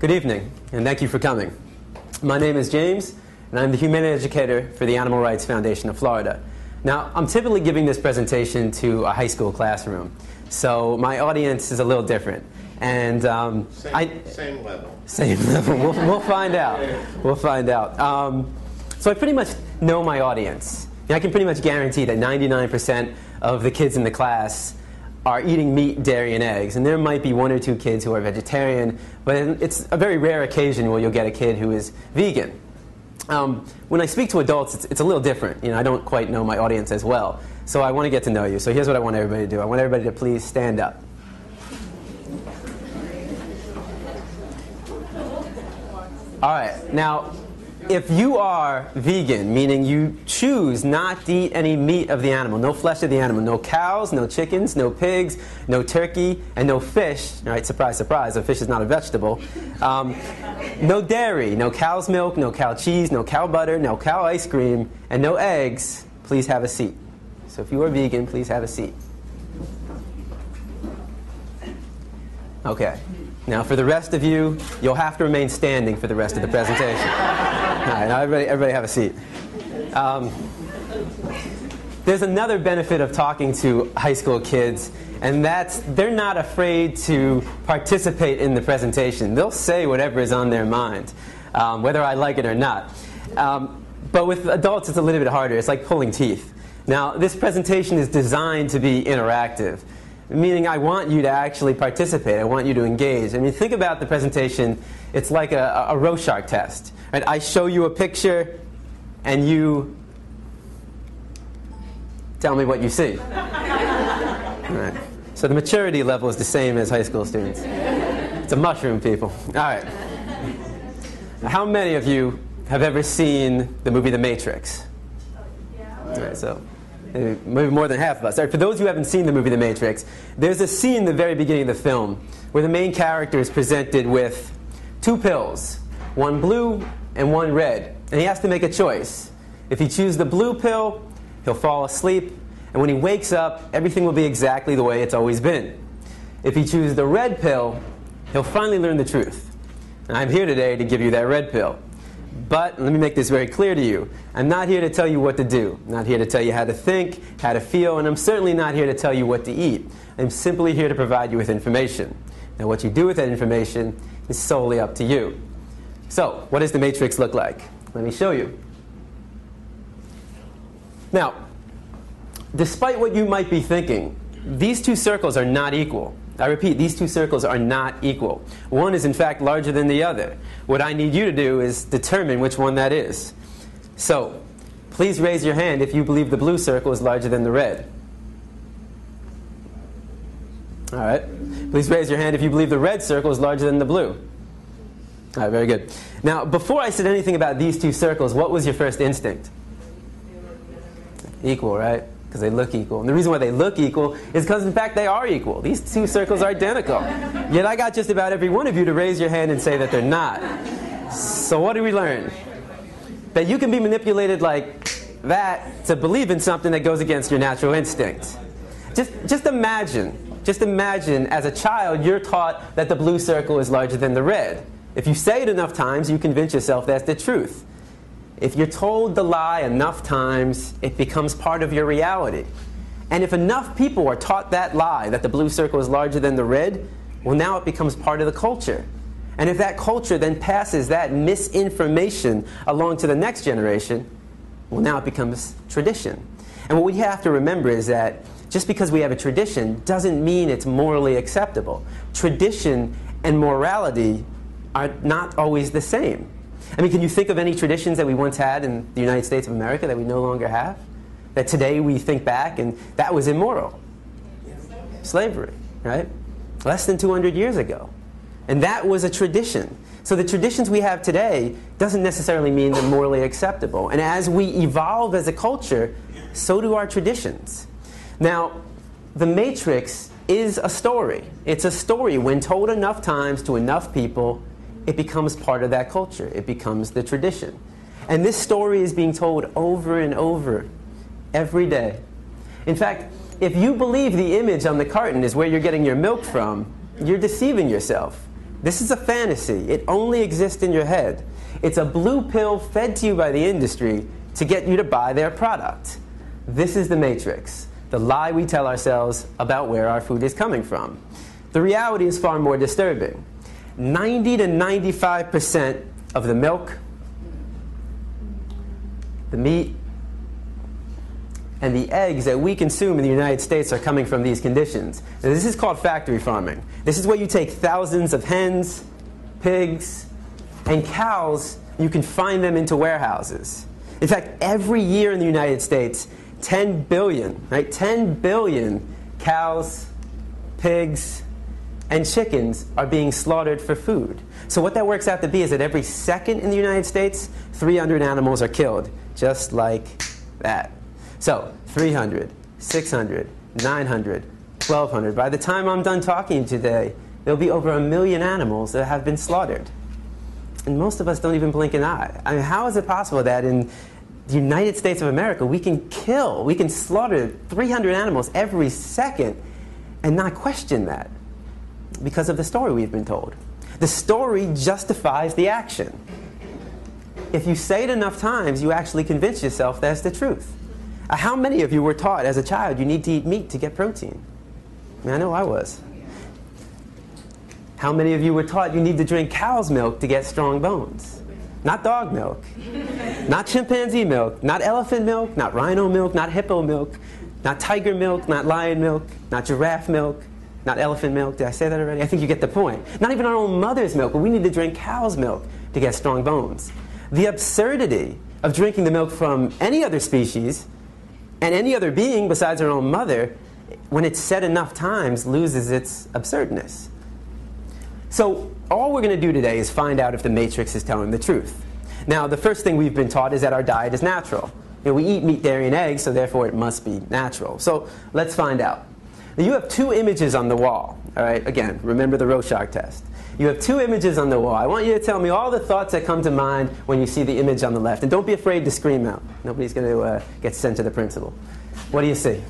Good evening, and thank you for coming. My name is James, and I'm the Humane Educator for the Animal Rights Foundation of Florida. Now, I'm typically giving this presentation to a high school classroom, so my audience is a little different. And same level. Same level. We'll find out. We'll find out. So I pretty much know my audience. And I can pretty much guarantee that 99% of the kids in the class are eating meat, dairy, and eggs. And there might be one or two kids who are vegetarian, but it's a very rare occasion where you'll get a kid who is vegan. When I speak to adults, it's a little different. I don't quite know my audience as well. So I want to get to know you. So here's what I want everybody to do. I want everybody to please stand up. All right. Now, if you are vegan, meaning you choose not to eat any meat of the animal, no flesh of the animal, no cows, no chickens, no pigs, no turkey, and no fish, all right, surprise, surprise, a fish is not a vegetable, no dairy, no cow's milk, no cow cheese, no cow butter, no cow ice cream, and no eggs, please have a seat. So if you are vegan, please have a seat. Okay. Now, for the rest of you, you'll have to remain standing for the rest of the presentation. All right, now everybody have a seat. There's another benefit of talking to high school kids, and that's they're not afraid to participate in the presentation. They'll say whatever is on their mind, whether I like it or not. But with adults, it's a little bit harder. It's like pulling teeth. Now, this presentation is designed to be interactive, meaning I want you to actually participate. I want you to engage. I mean, think about the presentation. It's like a Rorschach test. Right? I show you a picture, and you tell me what you see. All right. So the maturity level is the same as high school students. It's a mushroom, people. All right. Now, how many of you have ever seen the movie The Matrix? All right, so maybe more than half of us. All right, for those who haven't seen the movie The Matrix, there's a scene in the very beginning of the film where the main character is presented with two pills, one blue and one red, and he has to make a choice. If he chooses the blue pill, he'll fall asleep, and when he wakes up, everything will be exactly the way it's always been. If he chooses the red pill, he'll finally learn the truth. And I'm here today to give you that red pill. But let me make this very clear to you. I'm not here to tell you what to do. I'm not here to tell you how to think, how to feel, and I'm certainly not here to tell you what to eat. I'm simply here to provide you with information. Now, what you do with that information is solely up to you. So, what does the matrix look like? Let me show you. Now, despite what you might be thinking, these two circles are not equal. I repeat, these two circles are not equal. One is, in fact, larger than the other. What I need you to do is determine which one that is. So, please raise your hand if you believe the blue circle is larger than the red. All right. Please raise your hand if you believe the red circle is larger than the blue. All right, very good. Now, before I said anything about these two circles, what was your first instinct? Equal, right? Because they look equal. And the reason why they look equal is because, in fact, they are equal. These two circles are identical. Yet I got just about every one of you to raise your hand and say that they're not. So what do we learn? That you can be manipulated like that to believe in something that goes against your natural instinct. Just imagine as a child you're taught that the blue circle is larger than the red. If you say it enough times, you convince yourself that's the truth. If you're told the lie enough times, it becomes part of your reality. And if enough people are taught that lie, that the blue circle is larger than the red, well, now it becomes part of the culture. And if that culture then passes that misinformation along to the next generation, well, now it becomes tradition. And what we have to remember is that just because we have a tradition doesn't mean it's morally acceptable. Tradition and morality are not always the same. I mean, can you think of any traditions that we once had in the United States of America that we no longer have? That today we think back and that was immoral? Slavery, right? Less than 200 years ago. And that was a tradition. So the traditions we have today doesn't necessarily mean they're morally acceptable. And as we evolve as a culture, so do our traditions. Now, the Matrix is a story. It's a story. When told enough times to enough people, it becomes part of that culture. It becomes the tradition. And this story is being told over and over every day. In fact, if you believe the image on the carton is where you're getting your milk from, you're deceiving yourself. This is a fantasy. It only exists in your head. It's a blue pill fed to you by the industry to get you to buy their product. This is the matrix, the lie we tell ourselves about where our food is coming from. The reality is far more disturbing. 90 to 95% of the milk, the meat, and the eggs that we consume in the United States are coming from these conditions. Now, this is called factory farming. This is where you take thousands of hens, pigs, and cows, and you confine them into warehouses. In fact, every year in the United States, 10 billion, right? 10 billion cows, pigs, and chickens are being slaughtered for food. So what that works out to be is that every second in the United States, 300 animals are killed, just like that. So 300, 600, 900, 1,200. By the time I'm done talking today, there'll be over 1 million animals that have been slaughtered. And most of us don't even blink an eye. I mean, how is it possible that in the United States of America we can slaughter 300 animals every second and not question that? Because of the story we've been told. The story justifies the action. If you say it enough times, you actually convince yourself that's the truth. How many of you were taught as a child you need to eat meat to get protein? I mean, I know I was. How many of you were taught you need to drink cow's milk to get strong bones? Not dog milk, not chimpanzee milk, not elephant milk, not rhino milk, not hippo milk, not tiger milk, not lion milk, not giraffe milk, not elephant milk. Did I say that already? I think you get the point. Not even our own mother's milk, but we need to drink cow's milk to get strong bones. The absurdity of drinking the milk from any other species and any other being besides our own mother, when it's said enough times, loses its absurdness. So all we're going to do today is find out if the matrix is telling the truth. Now, the first thing we've been taught is that our diet is natural. You know, we eat meat, dairy, and eggs, so therefore it must be natural. So let's find out. Now, you have two images on the wall. All right, again, remember the Rorschach test. You have two images on the wall. I want you to tell me all the thoughts that come to mind when you see the image on the left. And don't be afraid to scream out. Nobody's going to get sent to the principal. What do you see?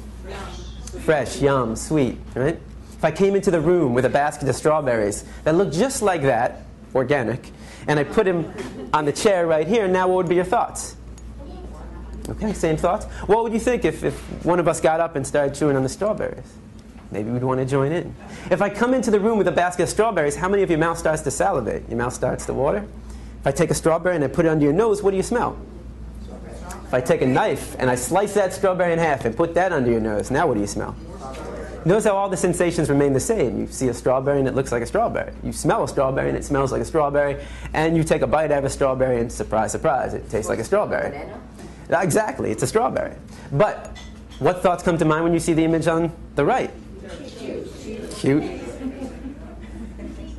Fresh, yum, sweet, right? If I came into the room with a basket of strawberries that looked just like that, organic, and I put him on the chair right here, now what would be your thoughts? Okay, same thoughts. What would you think if one of us got up and started chewing on the strawberries? Maybe we'd want to join in. If I come into the room with a basket of strawberries, how many of your mouth starts to salivate? Your mouth starts to water? If I take a strawberry and I put it under your nose, what do you smell? If I take a knife and I slice that strawberry in half and put that under your nose, now what do you smell? Notice how all the sensations remain the same. You see a strawberry and it looks like a strawberry. You smell a strawberry and it smells like a strawberry. And you take a bite out of a strawberry and surprise, surprise, it tastes like a strawberry. Exactly, it's a strawberry. But what thoughts come to mind when you see the image on the right? Cute.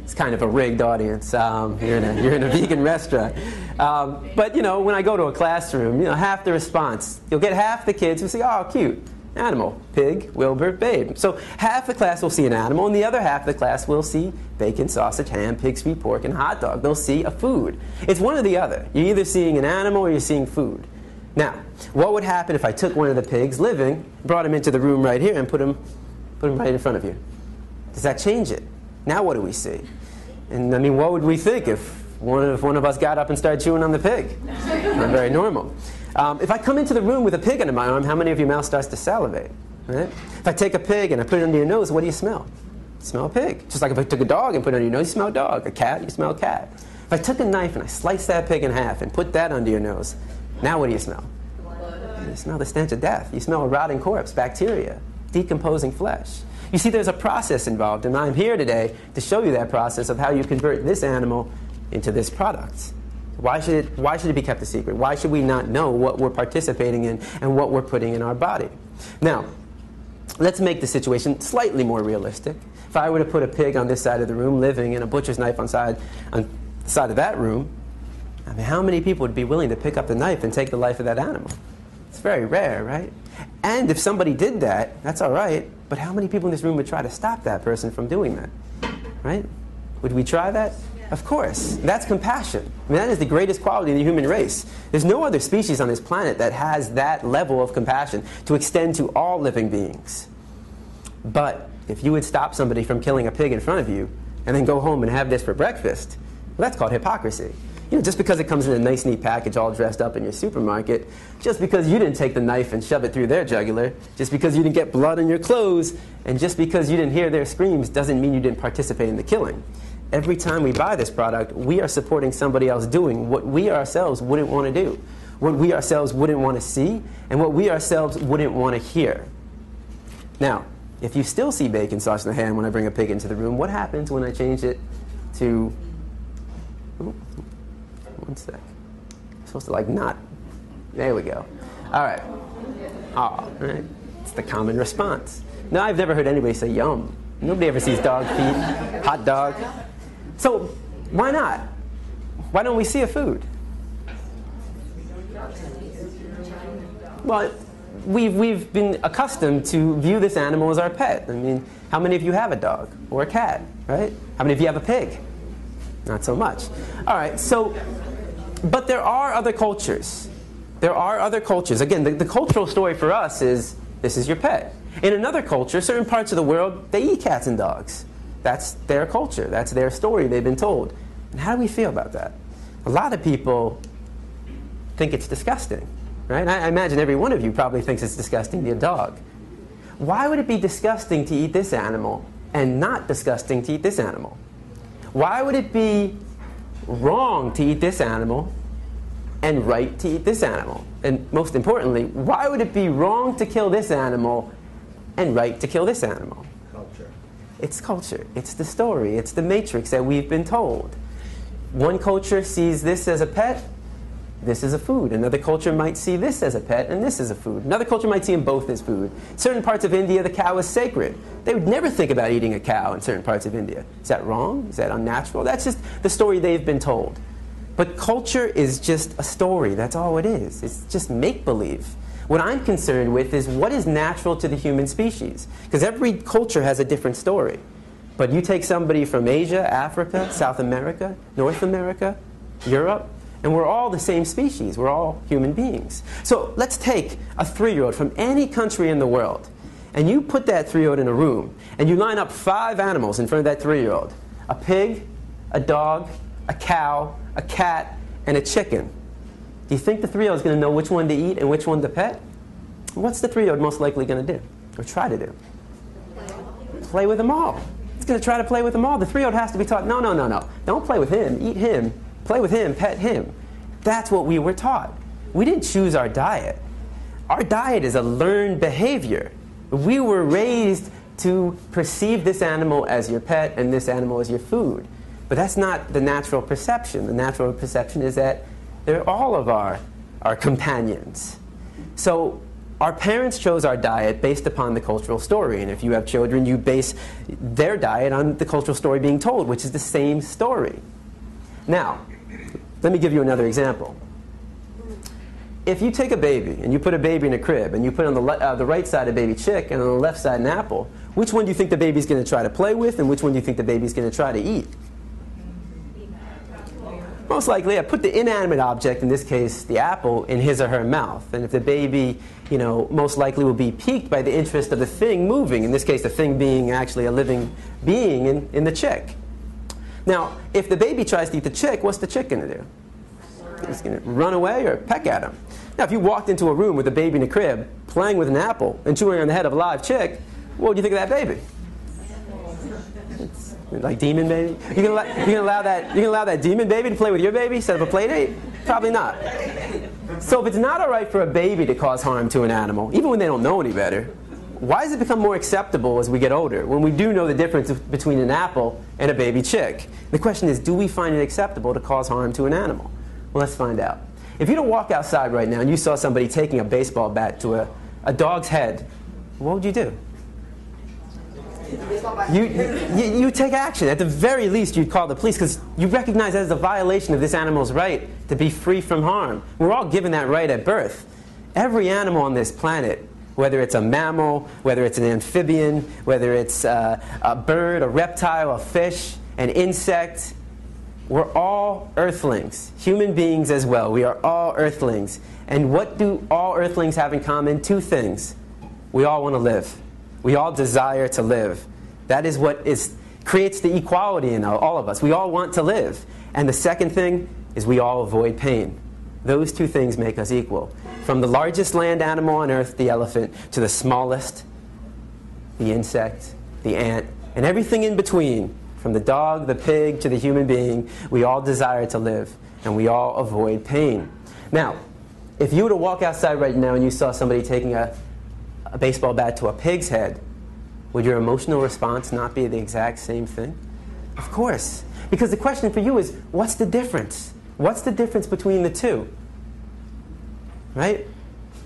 It's kind of a rigged audience. You're in a vegan restaurant. But you know, when I go to a classroom, you know, half the response, you'll get half the kids who say, "Oh, cute, animal, pig, Wilbur, babe." So half the class will see an animal, and the other half of the class will see bacon, sausage, ham, pig's feet, pork, and hot dog. They'll see a food. It's one or the other. You're either seeing an animal or you're seeing food. Now, what would happen if I took one of the pigs living, brought him into the room right here, and put him right in front of you? Does that change it? Now what do we see? And I mean, what would we think if one of us got up and started chewing on the pig? Not very normal. If I come into the room with a pig under my arm, how many of your mouth starts to salivate? Right? If I take a pig and I put it under your nose, what do you smell? You smell a pig. Just like if I took a dog and put it under your nose, you smell a dog. A cat, you smell a cat. If I took a knife and I sliced that pig in half and put that under your nose, now what do you smell? You smell the stench of death. You smell a rotting corpse, bacteria, decomposing flesh. You see, there's a process involved, and I'm here today to show you that process of how you convert this animal into this product. Why should it be kept a secret? Why should we not know what we're participating in and what we're putting in our body? Now, let's make the situation slightly more realistic. If I were to put a pig on this side of the room living and a butcher's knife on the side of that room, I mean, how many people would be willing to pick up the knife and take the life of that animal? It's very rare, right? And if somebody did that, that's all right, but how many people in this room would try to stop that person from doing that? Right? Would we try that? Of course. That's compassion. I mean, that is the greatest quality of the human race. There's no other species on this planet that has that level of compassion to extend to all living beings. But if you would stop somebody from killing a pig in front of you, and then go home and have this for breakfast, well, that's called hypocrisy. Just because it comes in a nice, neat package all dressed up in your supermarket, just because you didn't take the knife and shove it through their jugular, just because you didn't get blood on your clothes, and just because you didn't hear their screams doesn't mean you didn't participate in the killing. Every time we buy this product, we are supporting somebody else doing what we ourselves wouldn't want to do, what we ourselves wouldn't want to see, and what we ourselves wouldn't want to hear. Now, if you still see bacon, sausage, and ham when I bring a pig into the room, what happens when I change it to... One sec. I'm supposed to not. There we go. All right. Oh, right. It's the common response. No, I've never heard anybody say yum. Nobody ever sees dog feet, hot dog. So why not? Why don't we see a food? Well, we've been accustomed to view this animal as our pet. I mean, how many of you have a dog or a cat, right? How many of you have a pig? Not so much. All right, so, but there are other cultures. There are other cultures. Again, the cultural story for us is, this is your pet. In another culture, certain parts of the world, they eat cats and dogs. That's their culture. That's their story they've been told. And how do we feel about that? A lot of people think it's disgusting, right? I imagine every one of you probably thinks it's disgusting to eat a dog. Why would it be disgusting to eat this animal and not disgusting to eat this animal? Why would it be wrong to eat this animal and right to eat this animal? And most importantly, why would it be wrong to kill this animal and right to kill this animal? Culture. It's culture. It's the story. It's the matrix that we've been told. One culture sees this as a pet, this is a food. Another culture might see this as a pet, and this as a food. Another culture might see them both as food. Certain parts of India, the cow is sacred. They would never think about eating a cow in certain parts of India. Is that wrong? Is that unnatural? That's just the story they've been told. But culture is just a story. That's all it is. It's just make-believe. What I'm concerned with is what is natural to the human species. Because every culture has a different story. But you take somebody from Asia, Africa, South America, North America, Europe, and we're all the same species. We're all human beings. So let's take a 3-year-old from any country in the world, and you put that 3-year-old in a room, and you line up 5 animals in front of that 3-year-old. A pig, a dog, a cow, a cat, and a chicken. Do you think the 3-year-old is going to know which one to eat and which one to pet? What's the 3-year-old most likely going to do, or try to do? Play with them all. It's going to try to play with them all. The 3-year-old has to be taught, no. Don't play with him. Eat him. Play with him, pet him. That's what we were taught. We didn't choose our diet. Our diet is a learned behavior. We were raised to perceive this animal as your pet and this animal as your food. But that's not the natural perception. The natural perception is that they're all of our companions. So our parents chose our diet based upon the cultural story. And if you have children, you base their diet on the cultural story being told, which is the same story. Now, let me give you another example. If you take a baby and you put a baby in a crib and you put on the right side a baby chick and on the left side an apple, which one do you think the baby's going to try to play with and which one do you think the baby's going to try to eat? Most likely, I put the inanimate object, in this case the apple, in his or her mouth. And if the baby, most likely will be piqued by the interest of the thing moving, in this case the thing being actually a living being in the chick. Now, if the baby tries to eat the chick, what's the chick going to do? It's going to run away or peck at him. Now, if you walked into a room with a baby in a crib, playing with an apple, and chewing on the head of a live chick, what would you think of that baby? It's like demon baby? You can allow that demon baby to play with your baby instead of a play date? Probably not. So if it's not all right for a baby to cause harm to an animal, even when they don't know any better, why does it become more acceptable as we get older, when we do know the difference between an apple and a baby chick? The question is, do we find it acceptable to cause harm to an animal? Well, let's find out. If you don't walk outside right now and you saw somebody taking a baseball bat to a dog's head, what would you do? You take action. At the very least, you'd call the police because you recognize that as a violation of this animal's right to be free from harm. We're all given that right at birth. Every animal on this planet, whether it's a mammal, whether it's an amphibian, whether it's a bird, a reptile, a fish, an insect, we're all earthlings, human beings as well. We are all earthlings. And what do all earthlings have in common? 2 things. We all want to live. We all desire to live. That is what is creates the equality in all of us. We all want to live. And the second thing is we all avoid pain. Those two things make us equal. From the largest land animal on earth, the elephant, to the smallest, the insect, the ant, and everything in between, from the dog, the pig, to the human being, we all desire to live, and we all avoid pain. Now, if you were to walk outside right now and you saw somebody taking a baseball bat to a pig's head, would your emotional response not be the exact same thing? Of course. Because the question for you is, what's the difference? What's the difference between the two? Right?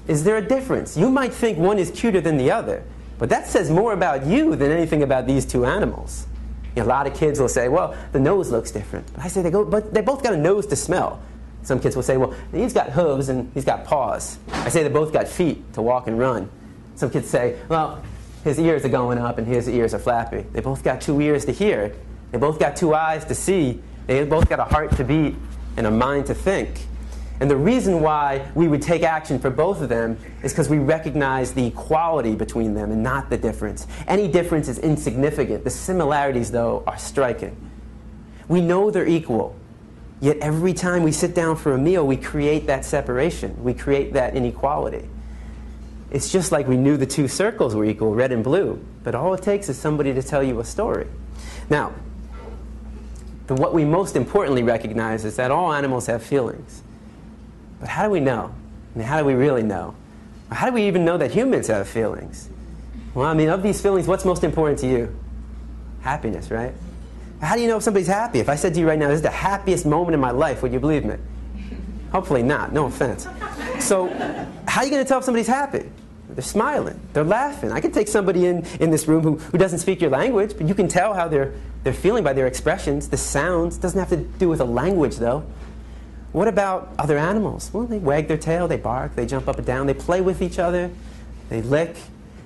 Is there a difference? You might think one is cuter than the other, but that says more about you than anything about these two animals. You know, a lot of kids will say, well, the nose looks different. But I say, but they both got a nose to smell. Some kids will say, well, he's got hooves and he's got paws. I say they both got feet to walk and run. Some kids say, well, his ears are going up and his ears are flappy. They both got 2 ears to hear. They both got 2 eyes to see. They both got a heart to beat and a mind to think. And the reason why we would take action for both of them is because we recognize the equality between them and not the difference. Any difference is insignificant. The similarities, though, are striking. We know they're equal, yet every time we sit down for a meal, we create that separation. We create that inequality. It's just like we knew the 2 circles were equal, red and blue, but all it takes is somebody to tell you a story. Now, what we most importantly recognize is that all animals have feelings. But how do we know? I mean, how do we really know? How do we even know that humans have feelings? Well, I mean, of these feelings, what's most important to you? Happiness, right? How do you know if somebody's happy? If I said to you right now, this is the happiest moment in my life, would you believe me? Hopefully not, no offense. So, how are you going to tell if somebody's happy? They're smiling, they're laughing. I could take somebody in this room who doesn't speak your language, but you can tell how they're feeling by their expressions, the sounds. It doesn't have to do with a language, though. What about other animals? Well, they wag their tail, they bark, they jump up and down, they play with each other, they lick.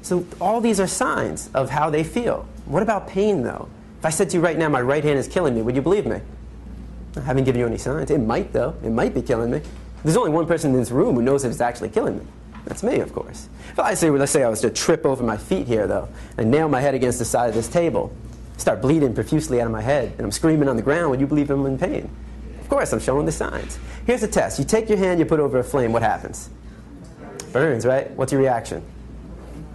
So all these are signs of how they feel. What about pain, though? If I said to you right now, my right hand is killing me, would you believe me? I haven't given you any signs. It might, though. It might be killing me. There's only one person in this room who knows if it's actually killing me. That's me, of course. If I say, let's say I was to trip over my feet here, though, and nail my head against the side of this table, start bleeding profusely out of my head, and I'm screaming on the ground, would you believe I'm in pain? Of course, I'm showing the signs. Here's a test. You take your hand, you put it over a flame. What happens? Burns, right? What's your reaction?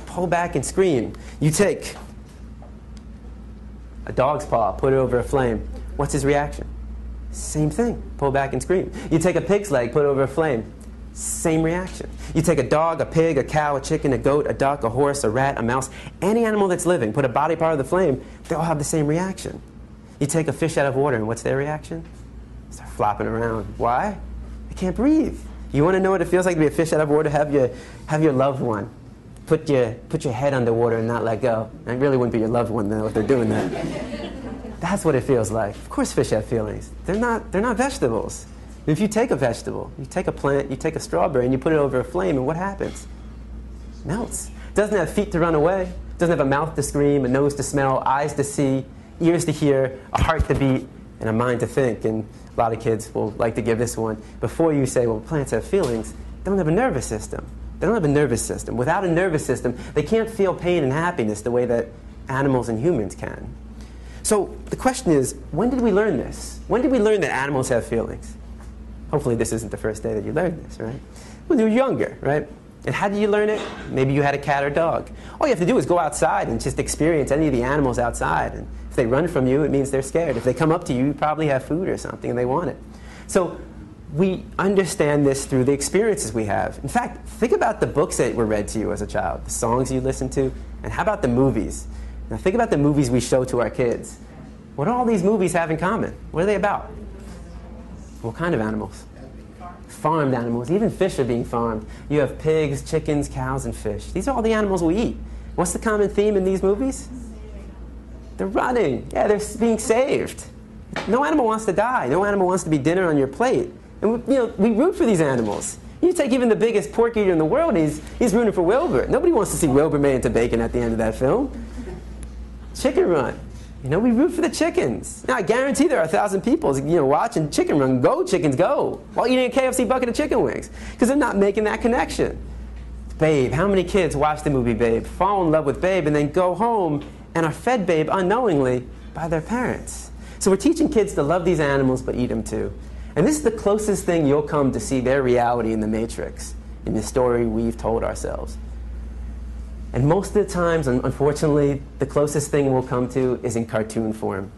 Pull back and scream. You take a dog's paw, put it over a flame. What's his reaction? Same thing. Pull back and scream. You take a pig's leg, put it over a flame. Same reaction. You take a dog, a pig, a cow, a chicken, a goat, a duck, a horse, a rat, a mouse, any animal that's living, put a body part of the flame, they all have the same reaction. You take a fish out of water, and what's their reaction? Start flopping around. Why? They can't breathe. You want to know what it feels like to be a fish out of water? Have your loved one put your head underwater and not let go. And it really wouldn't be your loved one though if they're doing that. That's what it feels like. Of course fish have feelings. They're not vegetables. If you take a vegetable, you take a plant, you take a strawberry, and you put it over a flame, and what happens? It melts. It doesn't have feet to run away. It doesn't have a mouth to scream, a nose to smell, eyes to see, ears to hear, a heart to beat, and a mind to think. And a lot of kids will like to give this one. Before you say, well, plants have feelings, they don't have a nervous system. They don't have a nervous system. Without a nervous system, they can't feel pain and happiness the way that animals and humans can. So the question is, when did we learn this? When did we learn that animals have feelings? Hopefully this isn't the first day that you learned this, right? When you were younger, right? And how did you learn it? Maybe you had a cat or dog. All you have to do is go outside and just experience any of the animals outside. And if they run from you, it means they're scared. If they come up to you, you probably have food or something and they want it. So we understand this through the experiences we have. In fact, think about the books that were read to you as a child, the songs you listened to, and how about the movies? Now think about the movies we show to our kids. What do all these movies have in common? What are they about? What kind of animals? Farmed animals. Even fish are being farmed. You have pigs, chickens, cows, and fish. These are all the animals we eat. What's the common theme in these movies? They're running. Yeah, they're being saved. No animal wants to die. No animal wants to be dinner on your plate. And we root for these animals. You take even the biggest pork eater in the world, he's rooting for Wilbur. Nobody wants to see Wilbur made into bacon at the end of that film. Chicken Run. We root for the chickens. Now, I guarantee there are 1,000 people, watching Chicken Run. Go, chickens, go. While eating a KFC bucket of chicken wings. Because they're not making that connection. Babe. How many kids watch the movie Babe, fall in love with Babe, and then go home and are fed Babe unknowingly by their parents. So we're teaching kids to love these animals but eat them too. And this is the closest thing you'll come to see their reality in the Matrix, in the story we've told ourselves. And most of the times, unfortunately, the closest thing we'll come to is in cartoon form.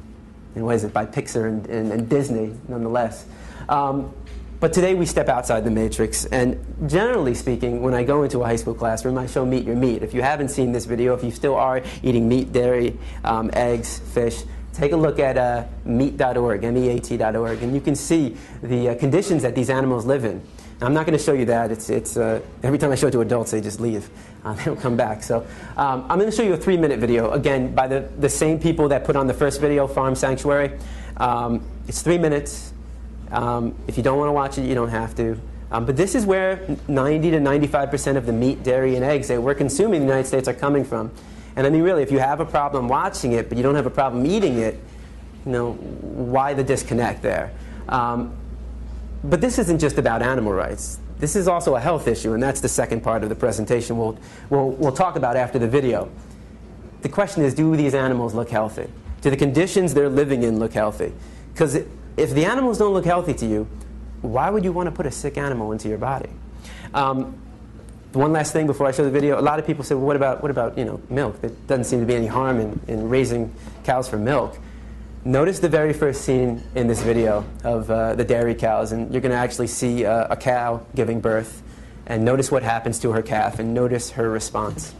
And what is it? By Pixar and Disney, nonetheless. But today we step outside the Matrix. And generally speaking, when I go into a high school classroom, I show Meat Your Meat. If you haven't seen this video, if you still are eating meat, dairy, eggs, fish, take a look at meat.org, meat.org, and you can see the conditions that these animals live in. Now, I'm not going to show you that. Every time I show it to adults, they just leave. They don't come back. So I'm going to show you a 3-minute video, again, by the same people that put on the first video, Farm Sanctuary. It's 3 minutes. If you don't want to watch it, you don't have to. But this is where 90 to 95% of the meat, dairy, and eggs that we're consuming in the United States are coming from. And I mean, really, if you have a problem watching it, but you don't have a problem eating it, why the disconnect there? But this isn't just about animal rights. This is also a health issue, and that's the second part of the presentation we'll talk about after the video. The question is, do these animals look healthy? Do the conditions they're living in look healthy? Because if the animals don't look healthy to you, why would you want to put a sick animal into your body? One last thing before I show the video. A lot of people say, well, what about milk? There doesn't seem to be any harm in raising cows for milk. Notice the very first scene in this video of the dairy cows, and you're going to actually see a cow giving birth. And notice what happens to her calf, and notice her response.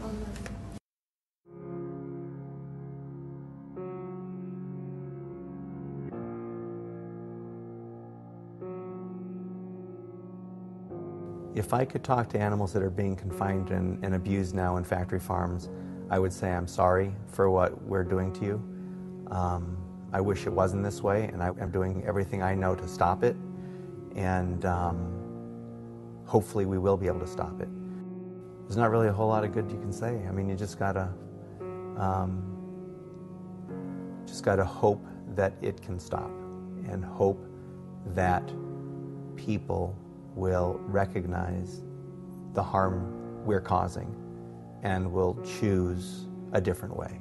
If I could talk to animals that are being confined and abused now in factory farms, I would say I'm sorry for what we're doing to you. I wish it wasn't this way, and I'm doing everything I know to stop it, and hopefully we will be able to stop it. There's not really a whole lot of good you can say. I mean, you just gotta hope that it can stop, and hope that people will recognize the harm we're causing and will choose a different way.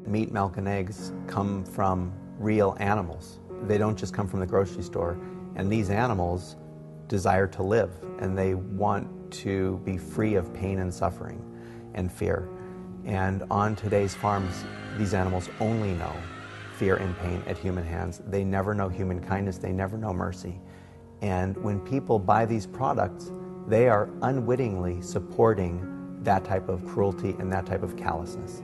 Meat, milk, and eggs come from real animals. They don't just come from the grocery store. And these animals desire to live, and they want to be free of pain and suffering and fear. And on today's farms, these animals only know fear and pain at human hands. They never know human kindness. They never know mercy. And when people buy these products, they are unwittingly supporting that type of cruelty and that type of callousness.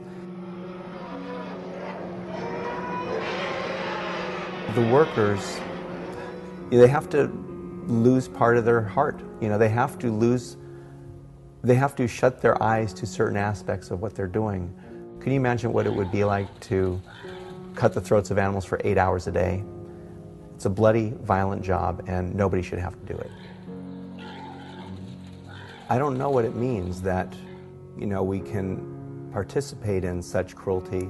The workers, they have to lose part of their heart. They have to shut their eyes to certain aspects of what they're doing. Can you imagine what it would be like to cut the throats of animals for 8 hours a day? It's a bloody, violent job, and nobody should have to do it. I don't know what it means that, we can participate in such cruelty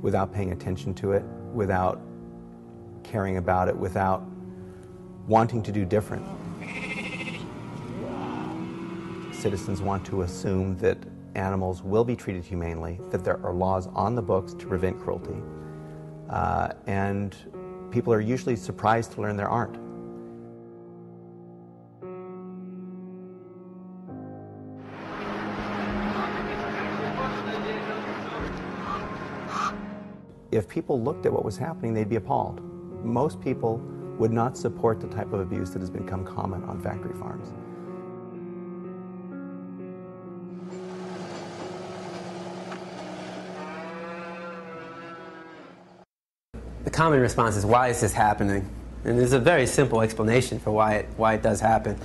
without paying attention to it, without caring about it, without wanting to do different. Citizens want to assume that animals will be treated humanely, that there are laws on the books to prevent cruelty. And people are usually surprised to learn there aren't. If people looked at what was happening, they'd be appalled. Most people would not support the type of abuse that has become common on factory farms. The common response is, why is this happening? And there's a very simple explanation for why it does happen.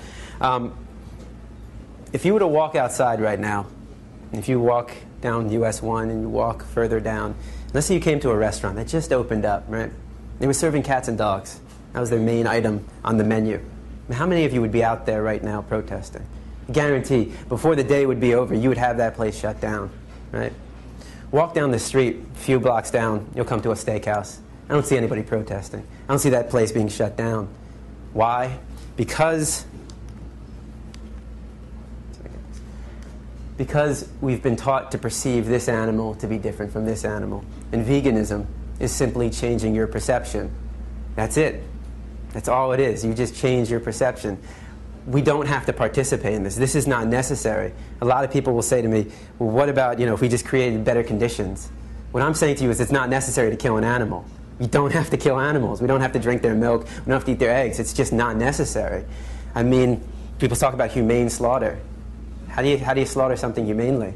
If you were to walk outside right now, if you walk down US 1 and you walk further down, let's say you came to a restaurant that just opened up, right? They were serving cats and dogs. That was their main item on the menu. How many of you would be out there right now protesting? Guarantee, before the day would be over, you would have that place shut down, right? Walk down the street, a few blocks down, you'll come to a steakhouse. I don't see anybody protesting. I don't see that place being shut down. Why? Because Because we've been taught to perceive this animal to be different from this animal. And veganism is simply changing your perception. That's it. That's all it is. You just change your perception. We don't have to participate in this. This is not necessary. A lot of people will say to me, well, what about, if we just created better conditions? What I'm saying to you is it's not necessary to kill an animal. You don't have to kill animals. We don't have to drink their milk. We don't have to eat their eggs. It's just not necessary. I mean, people talk about humane slaughter. How do you slaughter something humanely?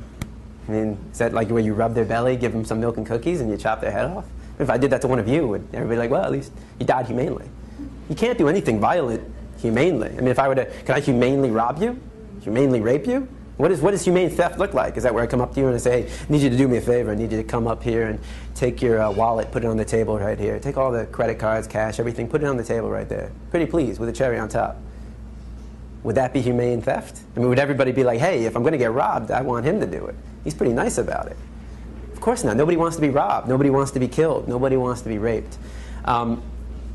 I mean, is that like where you rub their belly, give them some milk and cookies, and you chop their head off? If I did that to one of you, would everybody be like, well, at least you died humanely? You can't do anything violent humanely. I mean, if I were to, can I humanely rob you? Humanely rape you? What does humane theft look like? Is that where I come up to you and I say, hey, I need you to do me a favor. I need you to come up here and take your wallet, put it on the table right here. Take all the credit cards, cash, everything, put it on the table right there. Pretty please, with a cherry on top. Would that be humane theft? I mean, would everybody be like, hey, if I'm going to get robbed, I want him to do it? He's pretty nice about it. Of course not. Nobody wants to be robbed. Nobody wants to be killed. Nobody wants to be raped.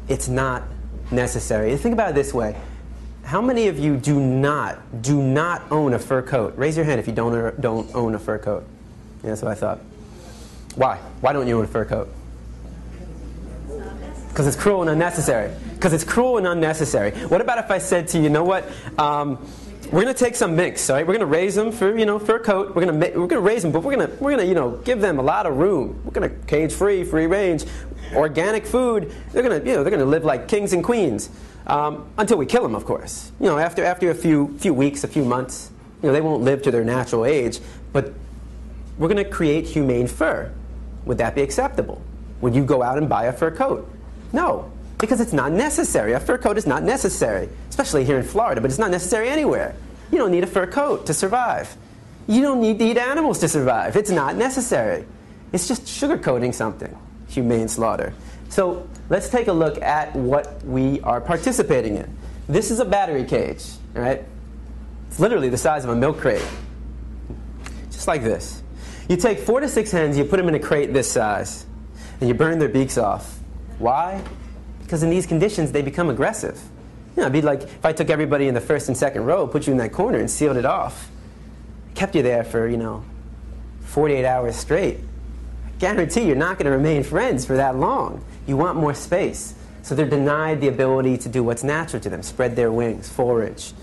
It's not necessary. Think about it this way. How many of you do not own a fur coat? Raise your hand if you don't own a fur coat. Yeah, that's what I thought. Why? Why don't you own a fur coat? Because it's cruel and unnecessary. Because it's cruel and unnecessary. What about if I said to you, you know what? We're going to take some minks, all right? We're going to raise them for a coat. We're going to raise them, but we're going to give them a lot of room. We're going to cage free range, organic food. They're going to live like kings and queens until we kill them, of course. After a few weeks, a few months, they won't live to their natural age. But we're going to create humane fur. Would that be acceptable? Would you go out and buy a fur coat? No, because it's not necessary. A fur coat is not necessary, especially here in Florida, but it's not necessary anywhere. You don't need a fur coat to survive. You don't need to eat animals to survive. It's not necessary. It's just sugarcoating something, humane slaughter. So let's take a look at what we are participating in. This is a battery cage, all right? It's literally the size of a milk crate, just like this. You take 4 to 6 hens, you put them in a crate this size, and you burn their beaks off. Why? Because in these conditions, they become aggressive. It'd be like if I took everybody in the first and second row, put you in that corner, and sealed it off. Kept you there for, 48 hours straight. I guarantee you're not going to remain friends for that long. You want more space. So they're denied the ability to do what's natural to them, spread their wings, forage.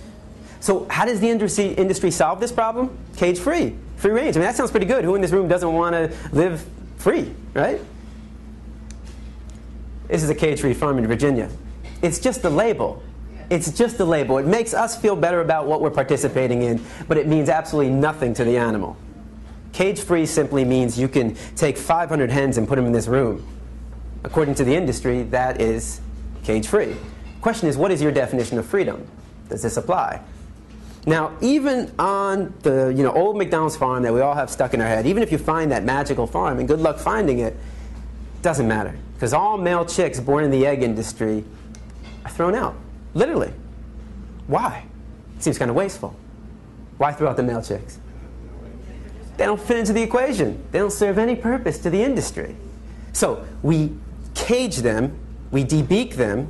So how does the industry solve this problem? Cage free, free range. I mean, that sounds pretty good. Who in this room doesn't want to live free, right? This is a cage-free farm in Virginia. It's just the label. It's just the label. It makes us feel better about what we're participating in, but it means absolutely nothing to the animal. Cage-free simply means you can take 500 hens and put them in this room. According to the industry, that is cage-free. The question is, what is your definition of freedom? Does this apply? Now, even on the old McDonald's farm that we all have stuck in our head, even if you find that magical farm, and good luck finding it, doesn't matter. Because all male chicks born in the egg industry are thrown out. Literally. Why? It seems kind of wasteful. Why throw out the male chicks? They don't fit into the equation. They don't serve any purpose to the industry. So we cage them, we debeak them,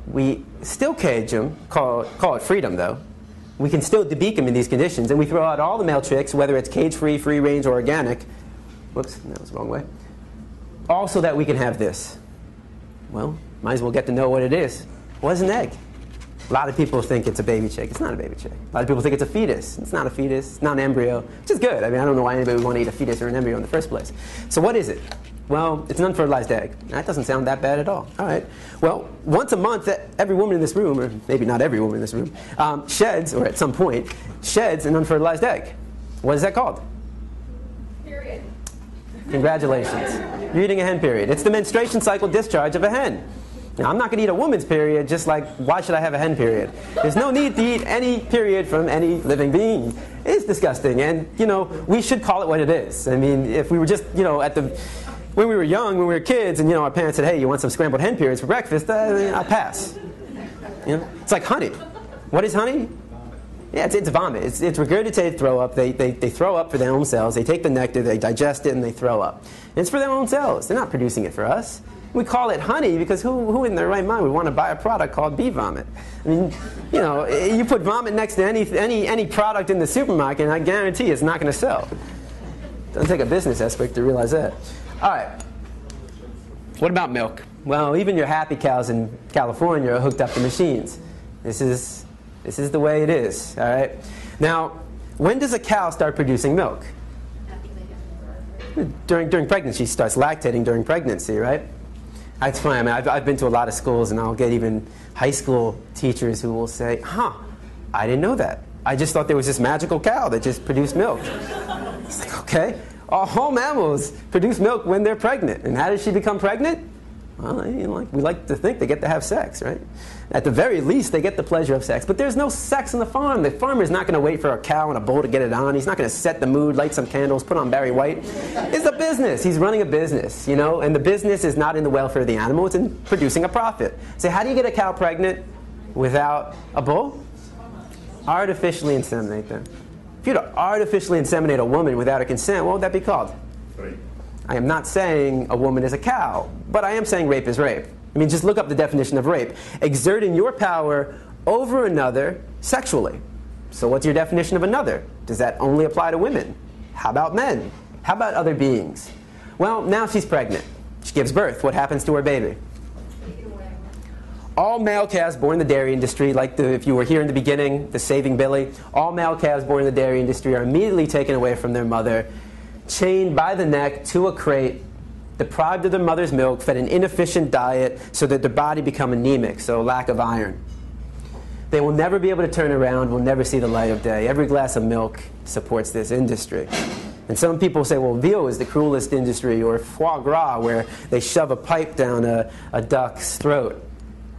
we still cage them, call it freedom though. We can still debeak them in these conditions, and we throw out all the male chicks, whether it's cage-free, free-range, or organic. Whoops, that was the wrong way. All so that we can have this. Well, might as well get to know what it is. What is an egg? A lot of people think it's a baby chick. It's not a baby chick. A lot of people think it's a fetus. It's not a fetus. It's not an embryo, which is good. I mean, I don't know why anybody would want to eat a fetus or an embryo in the first place. So what is it? Well, it's an unfertilized egg. That doesn't sound that bad at all. All right. Well, once a month, every woman in this room, or maybe not every woman in this room, sheds, or at some point, sheds an unfertilized egg. What is that called? Period. Congratulations. You're eating a hen period. It's the menstruation cycle discharge of a hen. Now, I'm not going to eat a woman's period, just like, why should I have a hen period? There's no need to eat any period from any living being. It's disgusting, and, we should call it what it is. I mean, if we were just, when we were young, when we were kids, and, our parents said, hey, you want some scrambled hen periods for breakfast? I'll pass. It's like honey. What is honey? Yeah, it's vomit. It's regurgitated throw up. They throw up for their own cells. They take the nectar, they digest it, and they throw up. And it's for their own cells. They're not producing it for us. We call it honey because who in their right mind would want to buy a product called bee vomit? I mean, you know, you put vomit next to any product in the supermarket, and I guarantee it's not going to sell. Doesn't take a business expert to realize that. All right. What about milk? Well, even your happy cows in California are hooked up to machines. This is the way it is. All right. Now, when does a cow start producing milk? During pregnancy. She starts lactating during pregnancy, right? That's funny. I mean, I've been to a lot of schools, and I'll get even high school teachers who will say, I didn't know that. I just thought there was this magical cow that just produced milk. It's like, okay, all mammals produce milk when they're pregnant. And how does she become pregnant? Well, we like to think they get to have sex, right? At the very least, they get the pleasure of sex. But there's no sex on the farm. The farmer's not going to wait for a cow and a bull to get it on. He's not going to set the mood, light some candles, put on Barry White. It's a business. He's running a business, you know? And the business is not in the welfare of the animal. It's in producing a profit. So how do you get a cow pregnant without a bull? Artificially inseminate them. If you were to artificially inseminate a woman without her consent, what would that be called? Right. I am not saying a woman is a cow, but I am saying rape is rape. I mean, just look up the definition of rape. Exerting your power over another sexually. So what's your definition of another? Does that only apply to women? How about men? How about other beings? Well, now she's pregnant. She gives birth. What happens to her baby? All male calves born in the dairy industry, like if you were here in the beginning, the Saving Billy, all male calves born in the dairy industry are immediately taken away from their mother, chained by the neck to a crate, deprived of their mother's milk, fed an inefficient diet so that their body become anemic, so lack of iron. They will never be able to turn around, will never see the light of day. Every glass of milk supports this industry. And some people say, well, veal is the cruelest industry, or foie gras, where they shove a pipe down a duck's throat.